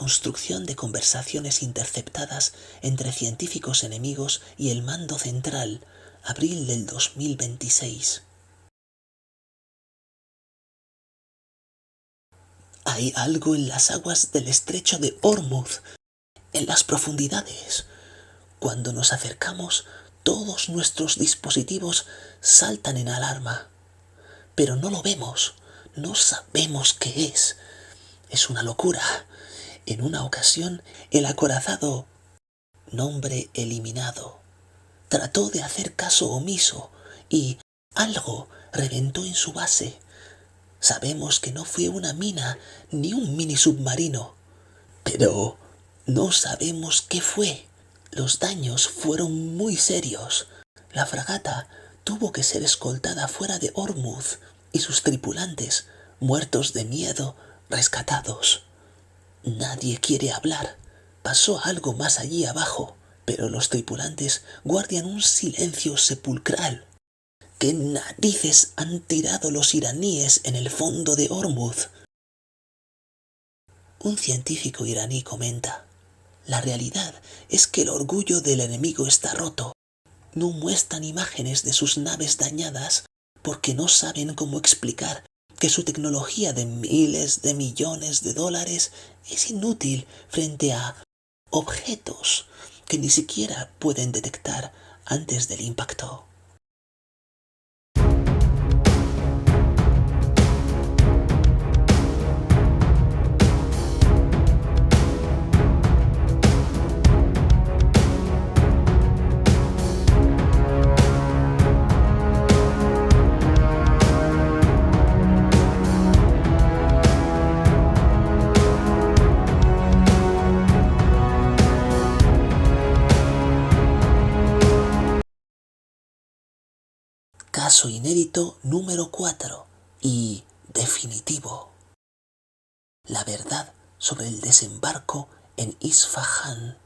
reconstrucción de conversaciones interceptadas entre científicos enemigos y el Mando Central, abril del 2026. Hay algo en las aguas del estrecho de Hormuz, en las profundidades. Cuando nos acercamos, todos nuestros dispositivos saltan en alarma. Pero no lo vemos, no sabemos qué es. Es una locura. En una ocasión, el acorazado, nombre eliminado, trató de hacer caso omiso y algo reventó en su base. Sabemos que no fue una mina ni un mini submarino, pero no sabemos qué fue. Los daños fueron muy serios. La fragata tuvo que ser escoltada fuera de Hormuz y sus tripulantes, muertos de miedo, rescatados. Nadie quiere hablar. Pasó algo más allí abajo, pero los tripulantes guardan un silencio sepulcral. ¿Qué narices han tirado los iraníes en el fondo de Hormuz? Un científico iraní comenta: la realidad es que el orgullo del enemigo está roto. No muestran imágenes de sus naves dañadas porque no saben cómo explicar que su tecnología de miles de millones de dólares es inútil frente a objetos que ni siquiera pueden detectar antes del impacto. Caso inédito número 4 y definitivo. La verdad sobre el desembarco en Isfahán.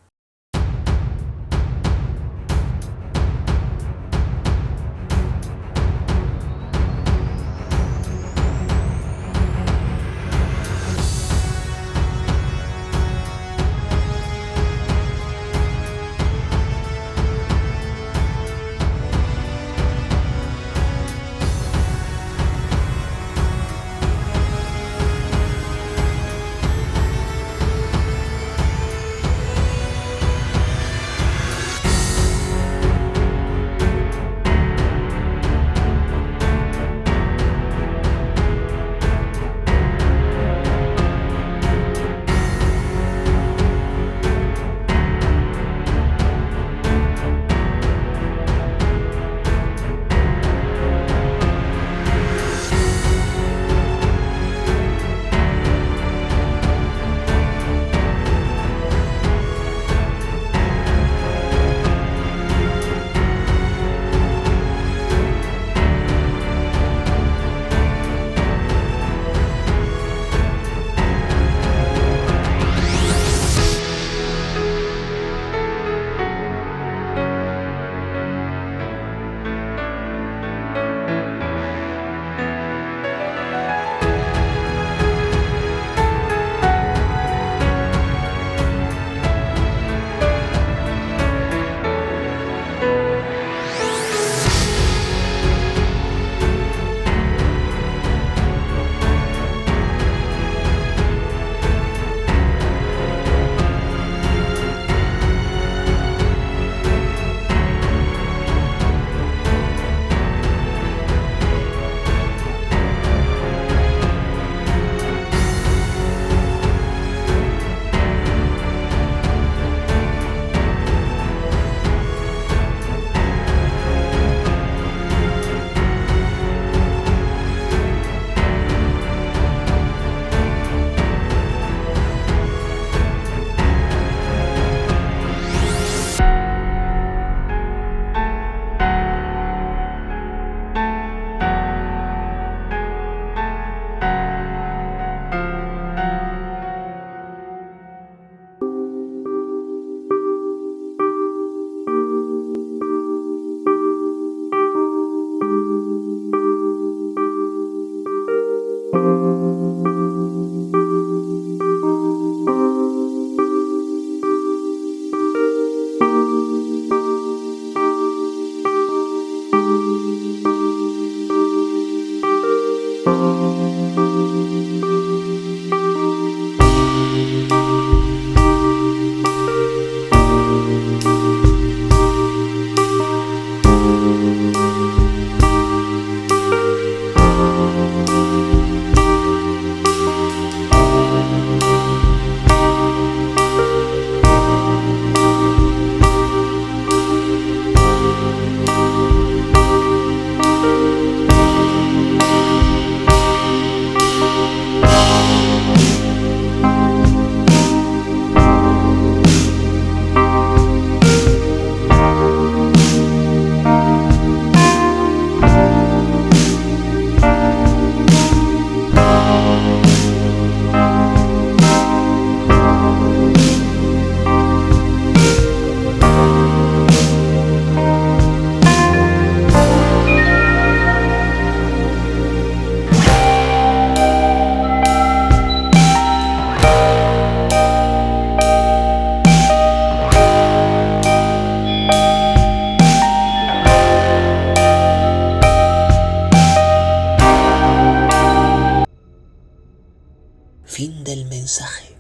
mensaje.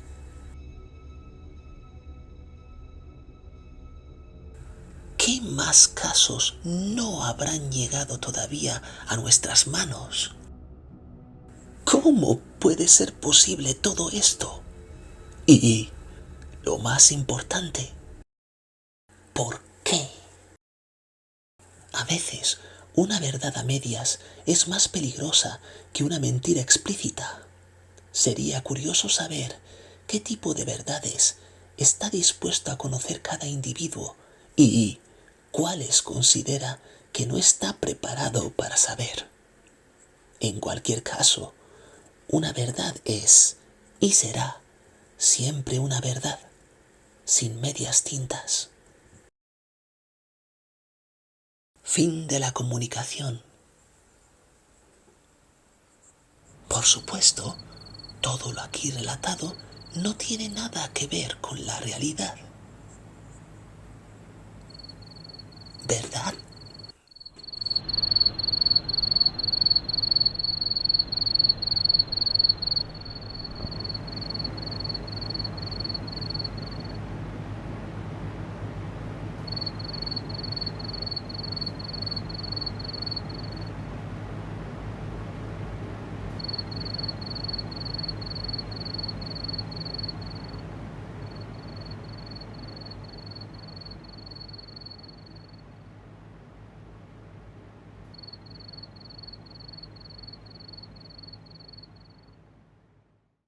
¿Qué más casos no habrán llegado todavía a nuestras manos? ¿Cómo puede ser posible todo esto? Y, lo más importante, ¿por qué? A veces, una verdad a medias es más peligrosa que una mentira explícita. Sería curioso saber qué tipo de verdades está dispuesto a conocer cada individuo y cuáles considera que no está preparado para saber. En cualquier caso, una verdad es y será siempre una verdad, sin medias tintas. Fin de la comunicación. Por supuesto, todo lo aquí relatado no tiene nada que ver con la realidad. ¿Verdad?